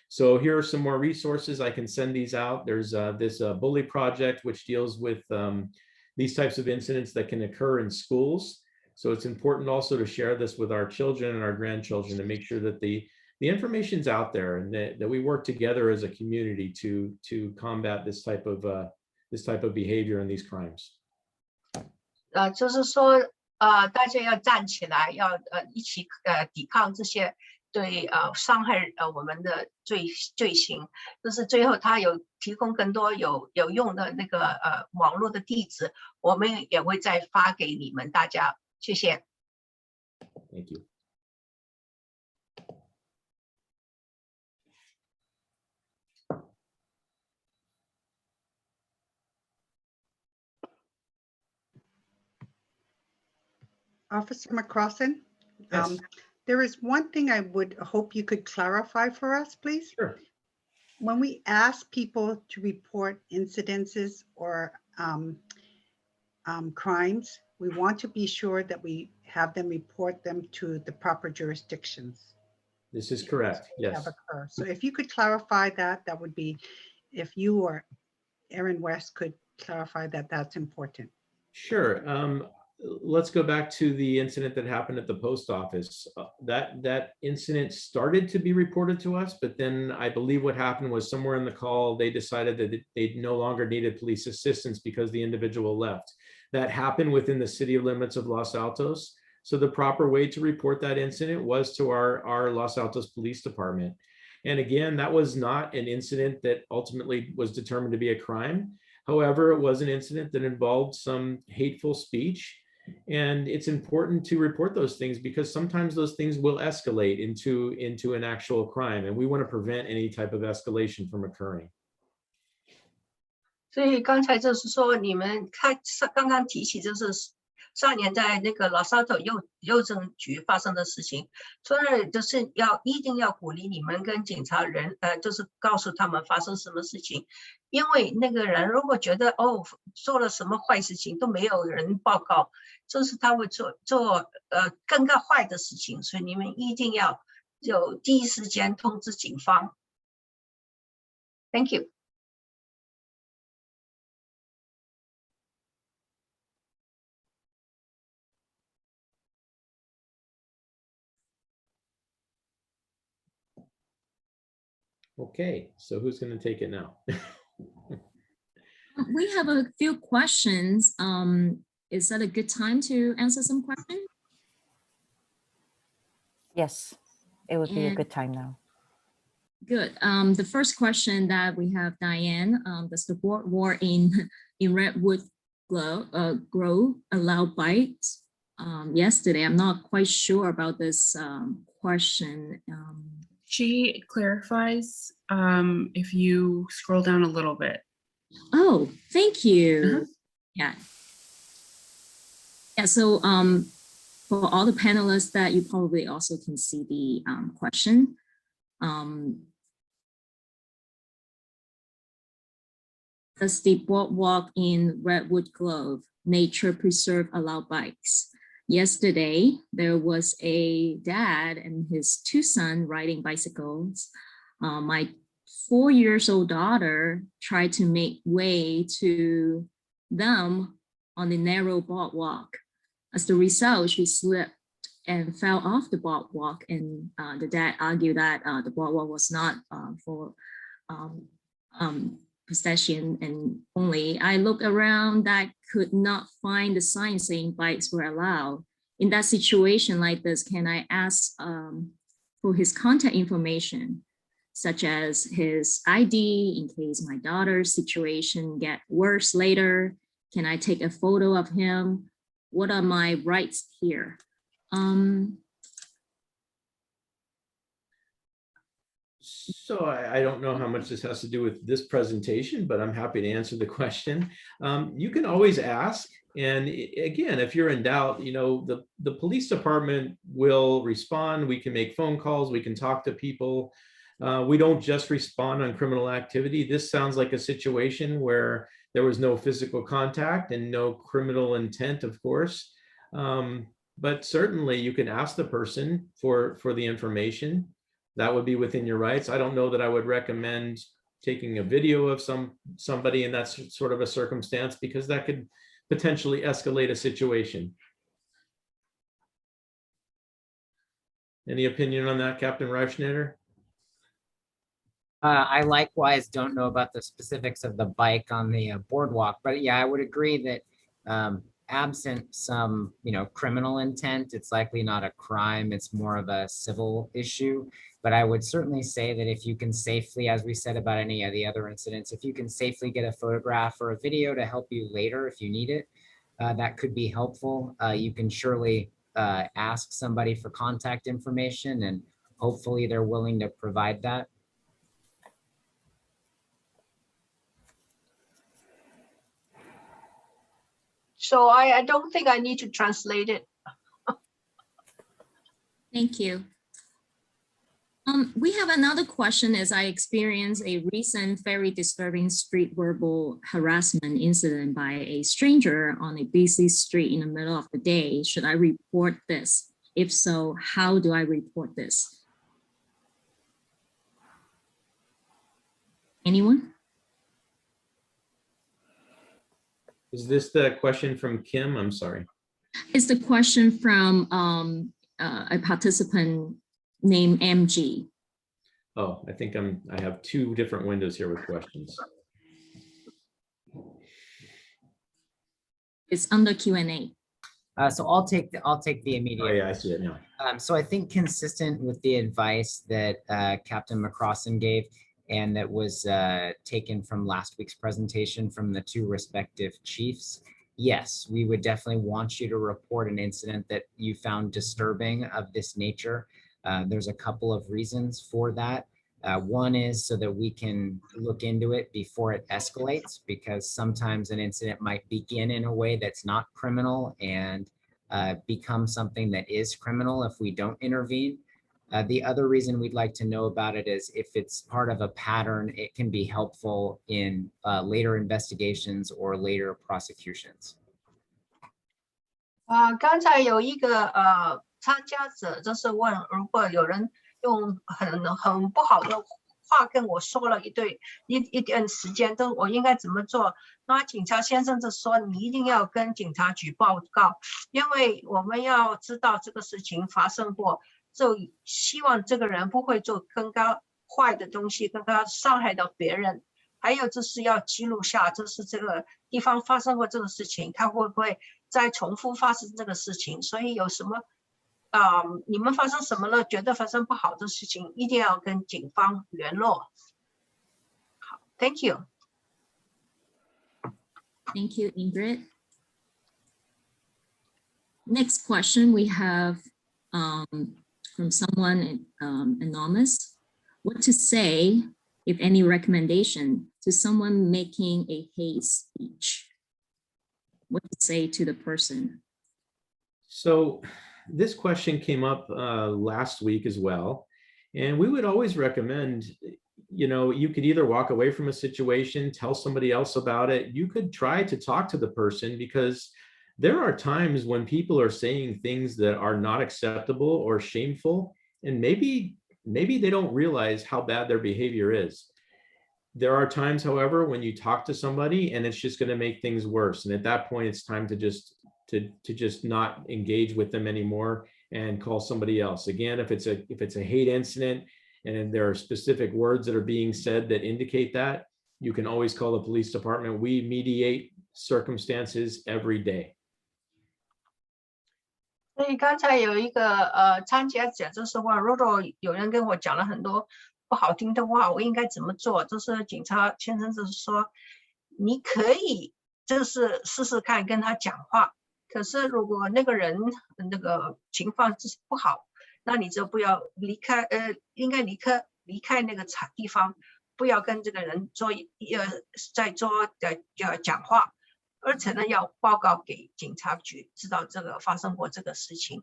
Speaker 7: So here are some more resources. I can send these out. There's this bully project, which deals with these types of incidents that can occur in schools. So it's important also to share this with our children and our grandchildren to make sure that the information's out there and that we work together as a community to combat this type of behavior and these crimes.
Speaker 2: 就是说大家要站起来，要一起抵抗这些对伤害我们的罪行。就是最后他有提供更多有用的那个网络的地址，我们也会再发给你们大家。谢谢。
Speaker 7: Thank you.
Speaker 6: Officer Mccrosson,
Speaker 7: Yes.
Speaker 6: there is one thing I would hope you could clarify for us, please.
Speaker 7: Sure.
Speaker 6: When we ask people to report incidences or crimes, we want to be sure that we have them report them to the proper jurisdictions.
Speaker 7: This is correct. Yes.
Speaker 6: So if you could clarify that, that would be, if you or Aaron West could clarify that, that's important.
Speaker 7: Sure. Let's go back to the incident that happened at the post office. That incident started to be reported to us, but then I believe what happened was somewhere in the call, they decided that they no longer needed police assistance because the individual left. That happened within the city limits of Los Altos. So the proper way to report that incident was to our Los Altos Police Department. And again, that was not an incident that ultimately was determined to be a crime. However, it was an incident that involved some hateful speech. And it's important to report those things because sometimes those things will escalate into an actual crime, and we want to prevent any type of escalation from occurring.
Speaker 2: 所以刚才就是说，你们刚刚提起，就是上年在那个Los Altos邮政局发生的事情，所以就是一定要鼓励你们跟警察人，就是告诉他们发生什么事情，因为那个人如果觉得哦做了什么坏事情都没有人报告，就是他会做更加坏的事情，所以你们一定要就第一时间通知警方。Thank you.
Speaker 7: Okay, so who's going to take it now?
Speaker 12: We have a few questions. Is that a good time to answer some questions?
Speaker 3: Yes, it would be a good time now.
Speaker 12: Good. The first question that we have, Diane, does the boardwalk in Redwood Grove allow bikes? Yesterday, I'm not quite sure about this question.
Speaker 13: She clarifies if you scroll down a little bit.
Speaker 12: Oh, thank you. Yeah. Yeah, so for all the panelists that you probably also can see the question. Does the boardwalk in Redwood Grove Nature Preserve allow bikes? Yesterday, there was a dad and his 2 sons riding bicycles. My 4-year-old daughter tried to make way to them on the narrow boardwalk. As the result, she slipped and fell off the boardwalk, and the dad argued that the boardwalk was not for pedestrian and only. I looked around, I could not find the sign saying bikes were allowed. In that situation like this, can I ask for his contact information, such as his ID in case my daughter's situation get worse later? Can I take a photo of him? What are my rights here?
Speaker 7: So I don't know how much this has to do with this presentation, but I'm happy to answer the question. You can always ask. And again, if you're in doubt, you know, the police department will respond. We can make phone calls. We can talk to people. We don't just respond on criminal activity. This sounds like a situation where there was no physical contact and no criminal intent, of course. But certainly you can ask the person for the information. That would be within your rights. I don't know that I would recommend taking a video of somebody in that sort of a circumstance, because that could potentially escalate a situation. Any opinion on that, Captain Reifschneider?
Speaker 5: I likewise don't know about the specifics of the bike on the boardwalk, but yeah, I would agree that absent some, criminal intent, it's likely not a crime. It's more of a civil issue. But I would certainly say that if you can safely, as we said about any of the other incidents, if you can safely get a photograph or a video to help you later if you need it, that could be helpful. You can surely ask somebody for contact information, and hopefully they're willing to provide that.
Speaker 2: So I don't think I need to translate it.
Speaker 12: Thank you. We have another question. As I experienced a recent very disturbing street verbal harassment incident by a stranger on a busy street in the middle of the day. Should I report this? If so, how do I report this? Anyone?
Speaker 7: Is this the question from Kim? I'm sorry.
Speaker 12: It's the question from a participant named MG.
Speaker 7: Oh, I think I have 2 different windows here with questions.
Speaker 12: It's under Q&A.
Speaker 5: So I'll take the immediate.
Speaker 7: Oh yeah, I see it now.
Speaker 5: So I think consistent with the advice that Captain Mccrosson gave, and that was taken from last week's presentation from the 2 respective chiefs, yes, we would definitely want you to report an incident that you found disturbing of this nature. There's a couple of reasons for that. One is so that we can look into it before it escalates, because sometimes an incident might begin in a way that's not criminal and become something that is criminal if we don't intervene. The other reason we'd like to know about it is if it's part of a pattern, it can be helpful in later investigations or later prosecutions.
Speaker 2: 刚才有一个参加者就是问，如果有人用很不好的话跟我说了一段时间，我应该怎么做？那警察先生就说，你一定要跟警察局报告，因为我们要知道这个事情发生过，就希望这个人不会做更加坏的东西，更加伤害到别人。还有就是要记录下，就是这个地方发生过这个事情，他会不会再重复发生这个事情？所以有什么你们发生什么了，觉得发生不好的事情，一定要跟警方联络。好 ，Thank you.
Speaker 12: Thank you, Ingrid. Next question we have from someone anonymous. What to say, if any recommendation, to someone making a hate speech? What to say to the person?
Speaker 7: So this question came up last week as well. And we would always recommend, you could either walk away from a situation, tell somebody else about it. You could try to talk to the person, because there are times when people are saying things that are not acceptable or shameful, and maybe they don't realize how bad their behavior is. There are times, however, when you talk to somebody and it's just going to make things worse. And at that point, it's time to just not engage with them anymore and call somebody else. Again, if it's a hate incident and there are specific words that are being said that indicate that, you can always call the police department. We mediate circumstances every day.
Speaker 2: 所以刚才有一个参加者就是问，如果有人跟我讲了很多不好听的话，我应该怎么做？就是警察先生就是说，你可以就是试试看跟他讲话，可是如果那个人那个情况就是不好，那你就不要离开，应该离开那个地方，不要跟这个人再讲话。而且呢，要报告给警察局，知道这个发生过这个事情。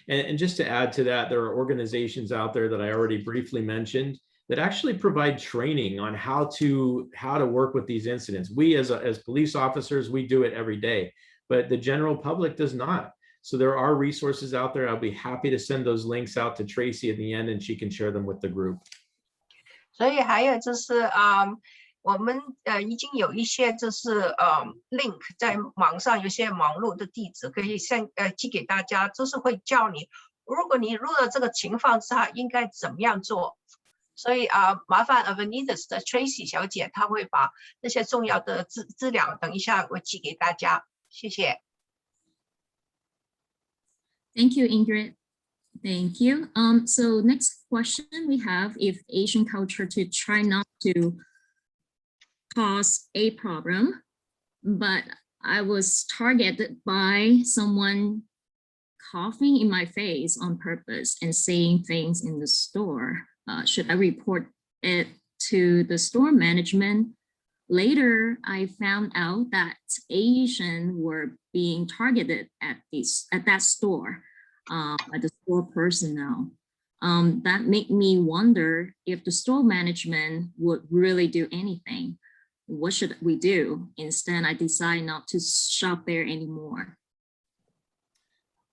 Speaker 7: And just to add to that, there are organizations out there that I already briefly mentioned that actually provide training on how to work with these incidents. We as police officers, we do it every day, but the general public does not. So there are resources out there. I'll be happy to send those links out to Tracy at the end, and she can share them with the group.
Speaker 2: 所以还有就是我们已经有一些就是link 在网上，有些网络的地址可以寄给大家，就是会教你，如果你遇到这个情况下应该怎么样做。所以麻烦 Avenidas 的 Tracy 小姐，她会把那些重要的资料等一下我寄给大家，谢谢。
Speaker 12: Thank you, Ingrid. Thank you. So next question we have, if Asian culture to try not to cause a problem, but I was targeted by someone coughing in my face on purpose and saying things in the store. Should I report it to the store management? Later, I found out that Asians were being targeted at that store by the store personnel. That made me wonder if the store management would really do anything. What should we do? Instead, I decide not to shop there anymore.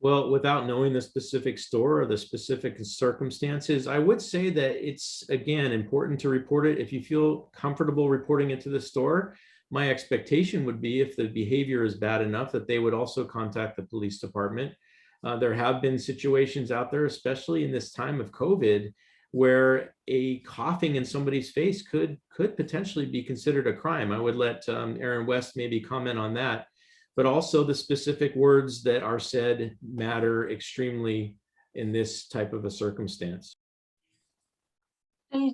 Speaker 7: Well, without knowing the specific store or the specific circumstances, I would say that it's, again, important to report it. If you feel comfortable reporting it to the store, my expectation would be, if the behavior is bad enough, that they would also contact the police department. There have been situations out there, especially in this time of COVID, where a coughing in somebody's face could potentially be considered a crime. I would let Aaron West maybe comment on that, but also the specific words that are said matter extremely in this type of a circumstance.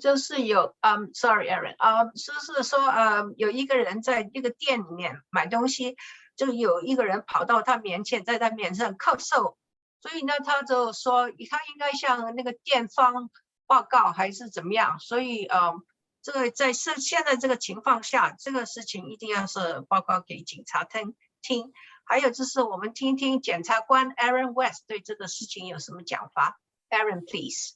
Speaker 2: 就是有sorry Aaron 就是说有一个人在这个店里面买东西，就有一个人跑到他面前，在他面上咳嗽，所以呢他就说他应该向那个店方报告还是怎么样，所以这个在现在这个情况下，这个事情一定要是报告给警察听。还有就是我们听听检察官 Aaron West 对这个事情有什么讲法。Aaron, please.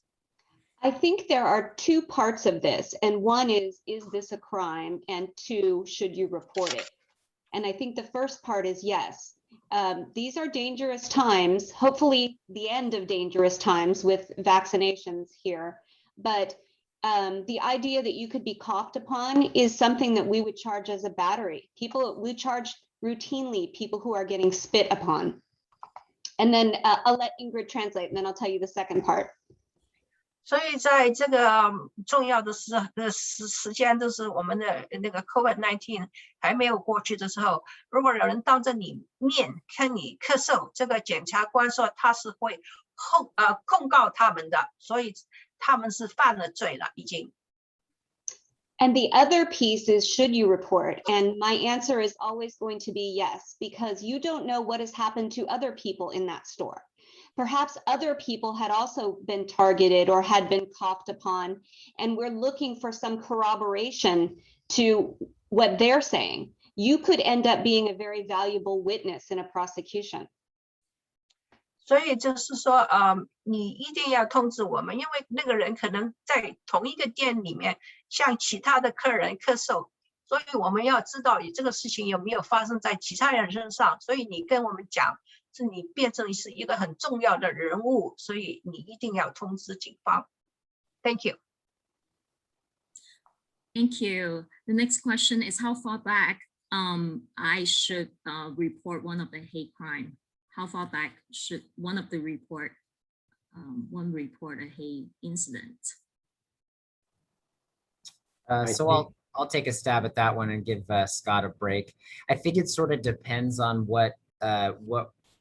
Speaker 8: I think there are two parts of this, and one is this a crime? And two, should you report it? And I think the first part is yes. These are dangerous times, hopefully the end of dangerous times with vaccinations here. But the idea that you could be coughed upon is something that we would charge as a battery. We charge routinely people who are getting spit upon. And then I'll let Ingrid translate, and then I'll tell you the second part.
Speaker 2: 所以在这个重要的时间，就是我们的那个 COVID-19 还没有过去的时候，如果有人当着你面看你咳嗽，这个检察官说他是会控告他们的，所以他们是犯了罪了，已经。
Speaker 8: And the other piece is, should you report? And my answer is always going to be yes, because you don't know what has happened to other people in that store. Perhaps other people had also been targeted or had been coughed upon, and we're looking for some corroboration to what they're saying. You could end up being a very valuable witness in a prosecution.
Speaker 2: 所以就是说，你一定要通知我们，因为那个人可能在同一个店里面向其他的客人咳嗽，所以我们要知道你这个事情有没有发生在其他人身上。所以你跟我们讲，是你变成是一个很重要的人物，所以你一定要通知警方。Thank you.
Speaker 12: Thank you. The next question is how far back I should report one of the hate crime. How far back should one report a hate incident?
Speaker 5: So I'll take a stab at that one and give Scott a break. I think it sort of depends on what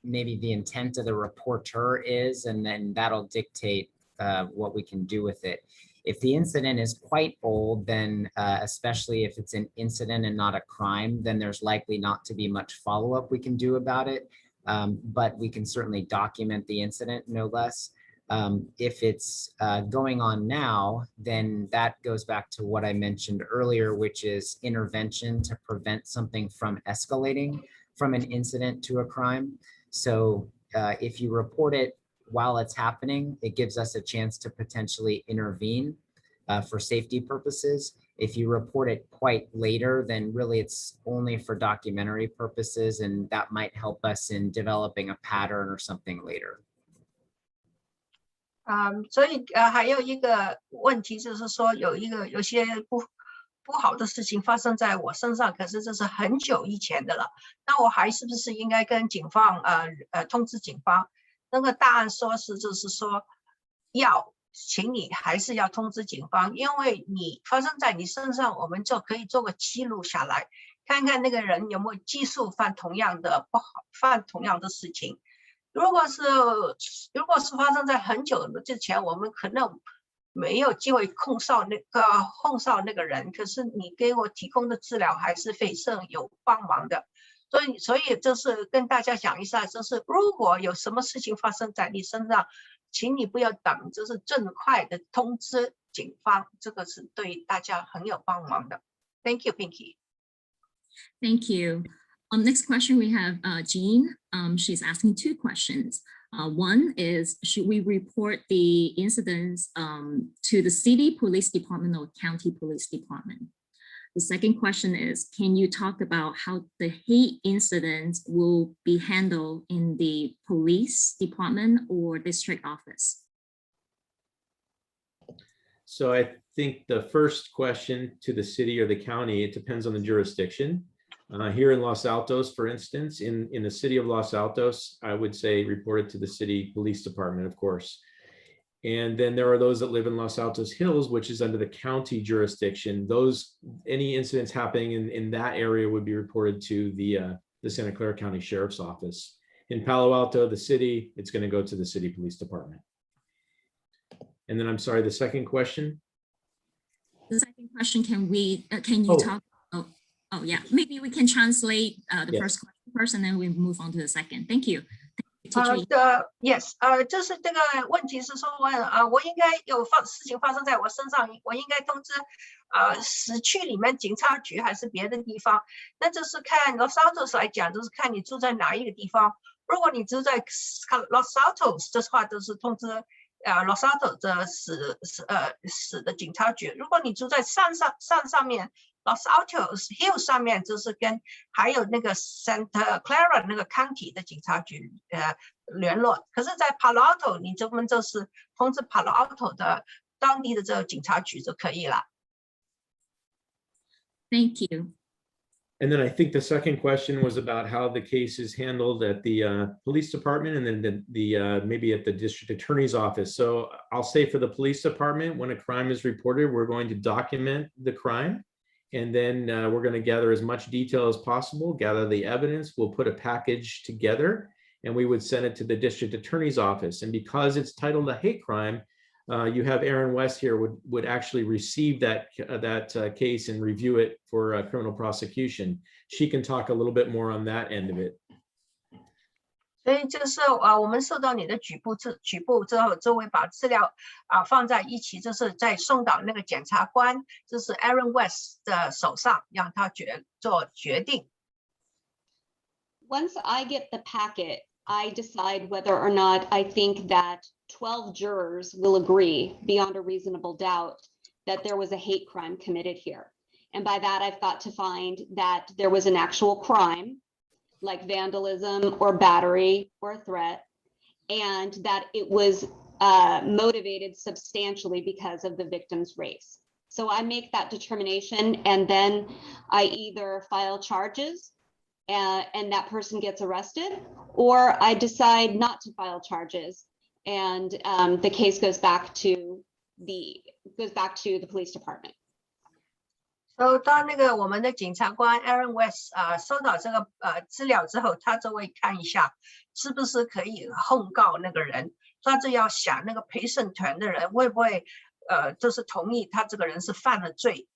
Speaker 5: maybe the intent of the reporter is, and then that'll dictate what we can do with it. If the incident is quite old, then especially if it's an incident and not a crime, then there's likely not to be much follow-up we can do about it. But we can certainly document the incident, no less. If it's going on now, then that goes back to what I mentioned earlier, which is intervention to prevent something from escalating from an incident to a crime. So if you report it while it's happening, it gives us a chance to potentially intervene for safety purposes. If you report it quite later, then really it's only for documentary purposes, and that might help us in developing a pattern or something later.
Speaker 2: 所以还有一个问题就是说，有些不好的事情发生在我身上，可是这是很久以前的了。那我还是不是应该跟警方通知警方？那个答案就是说请你还是要通知警方，因为你发生在你身上，我们就可以做个记录下来，看看那个人有没有继续犯同样的事情。如果是发生在很久之前，我们可能没有机会控诉那个人，可是你给我提供的资料还是非常有帮忙的。所以就是跟大家讲一下，就是如果有什么事情发生在你身上，请你不要等，就是尽快的通知警方，这个是对大家很有帮忙的。Thank you, Pinky.
Speaker 12: Thank you. Next question we have Jean. She's asking two questions. One is, should we report the incidents to the city police department or county police department? The second question is, can you talk about how the hate incidents will be handled in the police department or district office?
Speaker 7: So I think the first question to the city or the county, it depends on the jurisdiction. Here in Los Altos, for instance, in the city of Los Altos, I would say report it to the city police department, of course. And then there are those that live in Los Altos Hills, which is under the county jurisdiction. Any incidents happening in that area would be reported to the Santa Clara County Sheriff's Office. In Palo Alto, the city, it's going to go to the city police department. And then I'm sorry, the second question.
Speaker 12: The second question, can you talk? Oh yeah, maybe we can translate the first question first, and then we move on to the second. Thank you.
Speaker 2: Yes, 就是这个问题是说，我应该有事情发生在我身上，我应该通知市区里面警察局还是别的地方？那就是看 Los Altos 来讲，就是看你住在哪一个地方。如果你住在 Los Altos 的话，就是通知 Los Altos 的市的警察局。如果你住在山上面 Los Altos Hill 上面，就是跟还有那个 Santa Clara 那个 County 的警察局联络。可是，在 Palo Alto 你就是通知 Palo Alto 的当地的这个警察局就可以了。
Speaker 12: Thank you.
Speaker 7: And then I think the second question was about how the case is handled at the police department and then the maybe at the district attorney's office. So I'll say for the police department, when a crime is reported, we're going to document the crime. And then we're going to gather as much detail as possible, gather the evidence. We'll put a package together and we would send it to the district attorney's office. And because it's titled a hate crime, you have Aaron West here would actually receive that case and review it for criminal prosecution. She can talk a little bit more on that end of it.
Speaker 2: 所以就是我们收到你的举报之后，就会把资料放在一起，就是再送到那个检察官，就是 Aaron West 的手上，让他做决定。
Speaker 8: Once I get the packet, I decide whether or not I think that 12 jurors will agree beyond a reasonable doubt that there was a hate crime committed here. And by that, I've got to find that there was an actual crime, like vandalism or battery or threat, and that it was motivated substantially because of the victim's race. So I make that determination, and then I either file charges and that person gets arrested, or I decide not to file charges, and the case goes back to the police department.
Speaker 2: 当那个我们的检察官 Aaron West 收到这个资料之后，他就会看一下是不是可以控告那个人，他就要想那个陪审团的人会不会就是同意他这个人是犯了罪。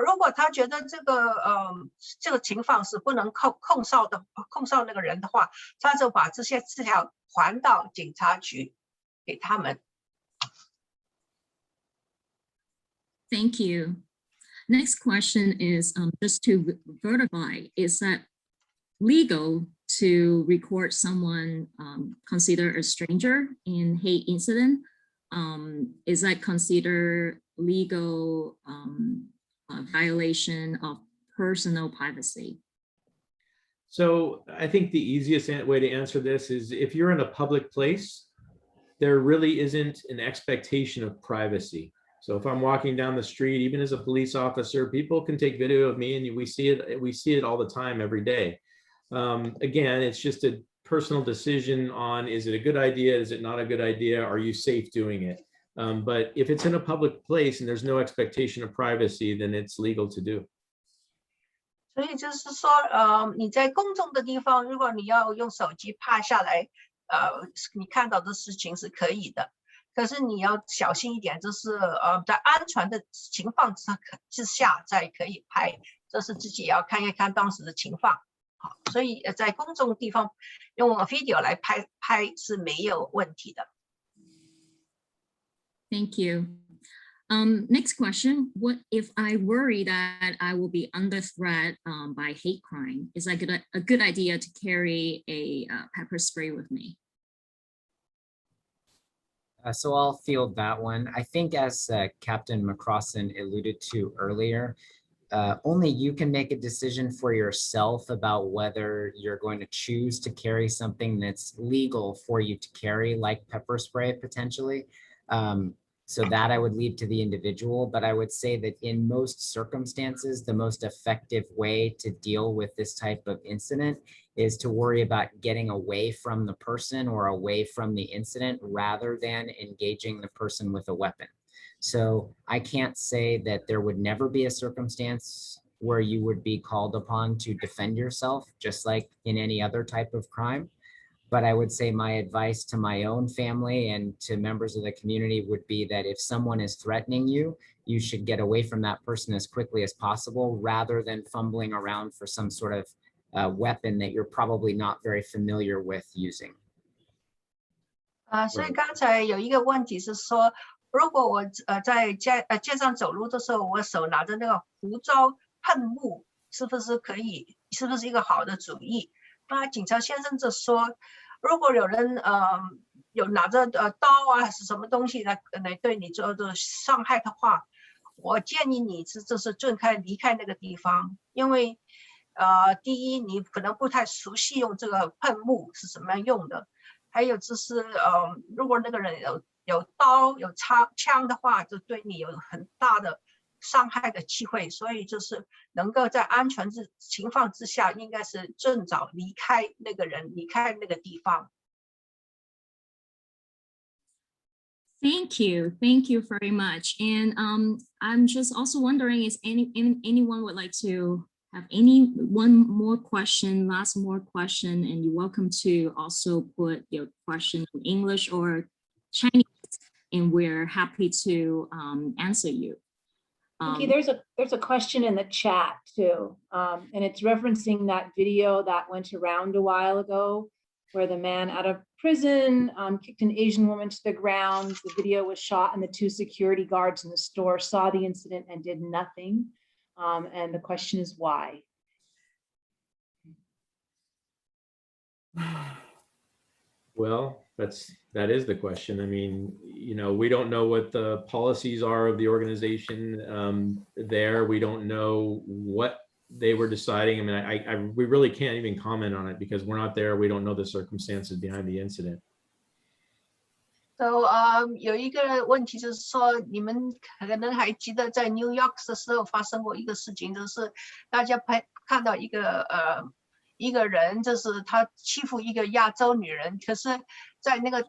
Speaker 2: 如果他觉得这个情况是不能控诉那个人的话，他就把这些资料还到警察局给他们。
Speaker 12: Thank you. Next question is just to verify, is that legal to record someone considered a stranger in hate incident? Is that considered legal violation of personal privacy?
Speaker 7: So I think the easiest way to answer this is if you're in a public place, there really isn't an expectation of privacy. So if I'm walking down the street, even as a police officer, people can take video of me, and we see it all the time, every day. Again, it's just a personal decision on, is it a good idea? Is it not a good idea? Are you safe doing it? But if it's in a public place and there's no expectation of privacy, then it's legal to do.
Speaker 2: 所以就是说，你在公众的地方，如果你要用手机拍下来，你看到的事情是可以的。可是你要小心一点，就是在安全的情况之下才可以拍，这是自己要看一看当时的情况。好，所以在公众地方用 video 来拍是没有问题的。
Speaker 12: Thank you. Next question. What if I worry that I will be under threat by hate crime? Is that a good idea to carry a pepper spray with me?
Speaker 5: So I'll field that one. I think as Captain Mccrosson alluded to earlier, only you can make a decision for yourself about whether you're going to choose to carry something that's legal for you to carry, like pepper spray potentially. So that I would leave to the individual, but I would say that in most circumstances, the most effective way to deal with this type of incident is to worry about getting away from the person or away from the incident rather than engaging the person with a weapon. So I can't say that there would never be a circumstance where you would be called upon to defend yourself, just like in any other type of crime. But I would say my advice to my own family and to members of the community would be that if someone is threatening you, you should get away from that person as quickly as possible rather than fumbling around for some sort of weapon that you're probably not very familiar with using.
Speaker 2: 所以刚才有一个问题是说，如果我在街上走路的时候，我手拿着那个胡椒喷雾，是不是一个好的主意？那警察先生就说，如果有人有拿着刀啊还是什么东西来对你做的伤害的话，我建议你就是尽快离开那个地方，因为第一你可能不太熟悉用这个喷雾是什么样用的，还有就是如果那个人有刀有枪的话，就对你有很大的伤害的机会，所以就是能够在安全情况之下，应该是尽早离开那个人，离开那个地方。
Speaker 12: Thank you very much. And I'm just also wondering, is anyone would like to have one more question, last more question, and you're welcome to also put your question in English or Chinese, and we're happy to answer you.
Speaker 1: Okay, there's a question in the chat too, and it's referencing that video that went around a while ago where the man out of prison kicked an Asian woman to the ground. The video was shot and the 2 security guards in the store saw the incident and did nothing. And the question is why?
Speaker 7: Well, that is the question. I mean, you know, we don't know what the policies are of the organization there. We don't know what they were deciding. I mean, we really can't even comment on it because we're not there. We don't know the circumstances behind the incident.
Speaker 2: So 有一个问题就是说，你们可能还记得在 New York 的时候发生过一个事情，就是大家看到一个人，就是他欺负一个亚洲女人，可是在那个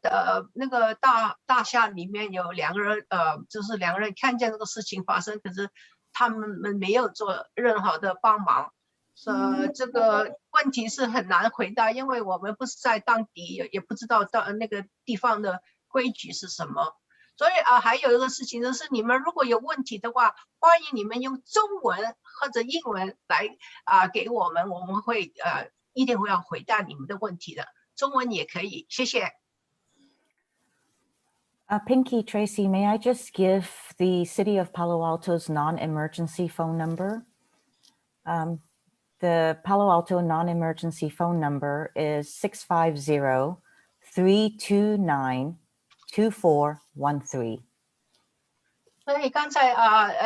Speaker 2: 大厦里面有2个人，就是2个人看见这个事情发生，可是他们没有做任何的帮忙。这个问题是很难回答，因为我们不是在当地，也不知道到那个地方的规矩是什么。所以还有一个事情就是，你们如果有问题的话，欢迎你们用中文或者英文来给我们，我们会一定会要回答你们的问题的，中文也可以，谢谢。
Speaker 3: Pinky, Tracy, may I just give the City of Palo Alto's non-emergency phone number? The Palo Alto non-emergency phone number is 650-329-2413.
Speaker 2: 所以刚才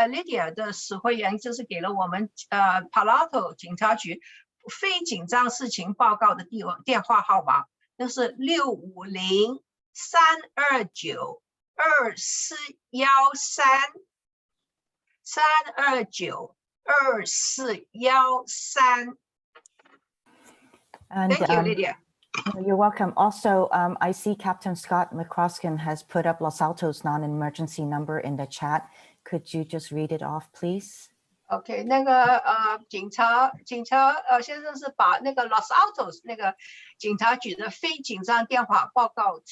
Speaker 2: Lydia 的使会员就是给了我们Palo Alto 警察局非紧张事情报告的电话号码，就是650-329-2413。Thank you, Lydia.
Speaker 3: You're welcome. Also, I see Captain Scott Mccrosson has put up Los Altos non-emergency number in the chat. Could you just read it off, please?
Speaker 2: OK， 那个警察先生是把那个 Los Altos 那个警察局的非紧张电话报告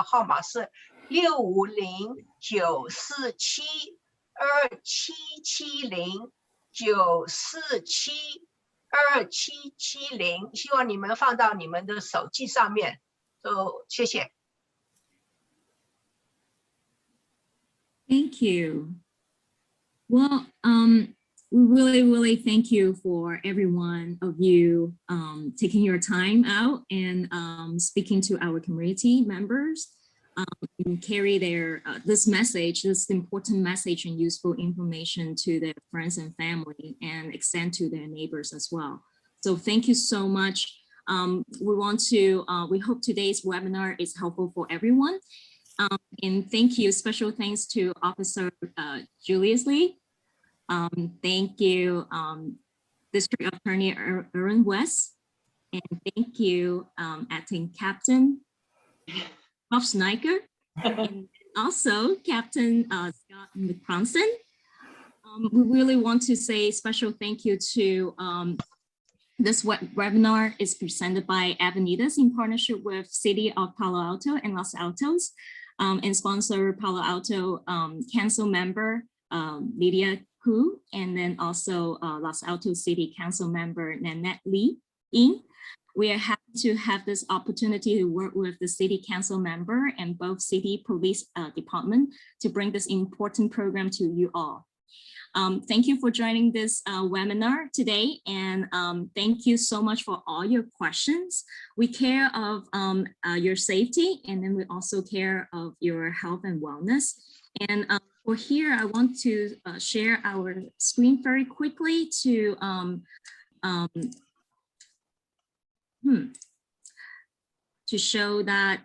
Speaker 2: 号码是650-947-2770-947-2770，希望你们放到你们的手机上面，谢谢。
Speaker 12: Thank you. Well, we really thank you for every one of you taking your time out and speaking to our community members and carry this message, this important message and useful information to their friends and family and extend to their neighbors as well. So thank you so much. We hope today's webinar is helpful for everyone. And thank you, special thanks to Officer Julius Lee. Thank you, District Attorney Aaron West, and thank you, Acting Captain Bob Snyder, and also Captain Scott Mccrosson. We really want to say special thank you to this webinar is presented by Avenidas in partnership with City of Palo Alto and Los Altos, and sponsor Palo Alto Council member Lydia, Kou, and then also Los Altos City Council member Lynette Lee Eng. We are happy to have this opportunity to work with the City Council member and both City Police Department to bring this important program to you all. Thank you for joining this webinar today, and thank you so much for all your questions. We care of your safety, and then we also care of your health and wellness. And for here, I want to share our screen very quickly to show that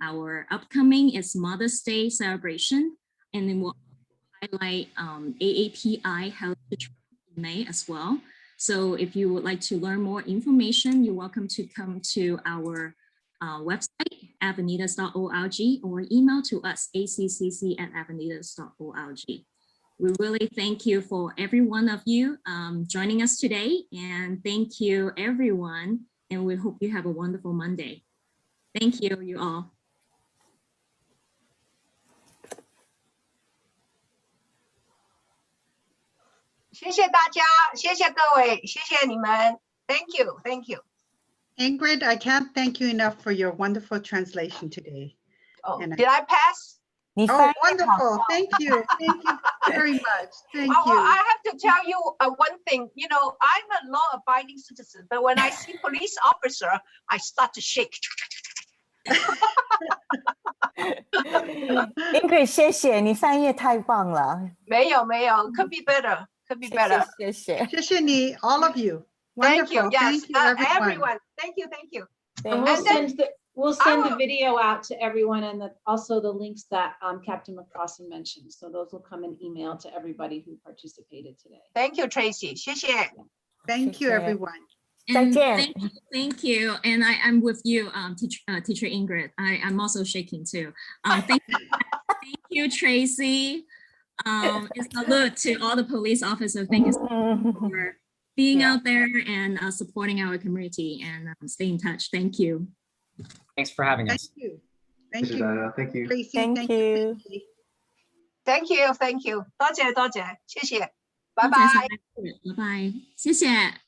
Speaker 12: our upcoming is Mother's Day celebration, and then we'll highlight AAPI Heritage in May as well. So if you would like to learn more information, you're welcome to come to our website, avenidas.org, or email to us, accc@avenidas.org. We really thank you for every one of you joining us today, and thank you everyone, and we hope you have a wonderful Monday. Thank you, you all.
Speaker 2: 谢谢大家，谢谢各位，谢谢你们 ，Thank you, thank you.
Speaker 6: Ingrid, I can't thank you enough for your wonderful translation today.
Speaker 2: Oh,
Speaker 6: And
Speaker 2: did I pass?
Speaker 6: Oh, wonderful. Thank you. Thank you very much. Thank you.
Speaker 2: I have to tell you one thing. You know, I'm a law-abiding citizen, but when I see police officer, I start to shake.
Speaker 3: Ingrid, 谢谢你翻译太棒了。
Speaker 2: 没有没有 ，could be better, could be better.
Speaker 3: 谢谢。
Speaker 6: 谢谢你 all of you.
Speaker 2: Thank you.
Speaker 6: Wonderful.
Speaker 2: Yes,
Speaker 6: Thank you, everyone.
Speaker 2: everyone. Thank you, thank you.
Speaker 1: And we'll send the video out to everyone, and also the links that Captain Mccrosson mentioned. So those will come in email to everybody who participated today.
Speaker 2: Thank you, Tracy. 谢谢。
Speaker 6: Thank you, everyone.
Speaker 12: And thank you. And I'm with you, Teacher Ingrid. I'm also shaking too. Thank you, Tracy. And salute to all the police officers. Thank you so much for being out there and supporting our community, and stay in touch. Thank you.
Speaker 5: Thanks for having us.
Speaker 6: Thank you. Thank you.
Speaker 4: Thank you.
Speaker 6: Tracy,
Speaker 3: Thank you.
Speaker 2: Thank you, thank you. 多谢多谢，谢谢，拜拜。
Speaker 12: 拜拜，谢谢。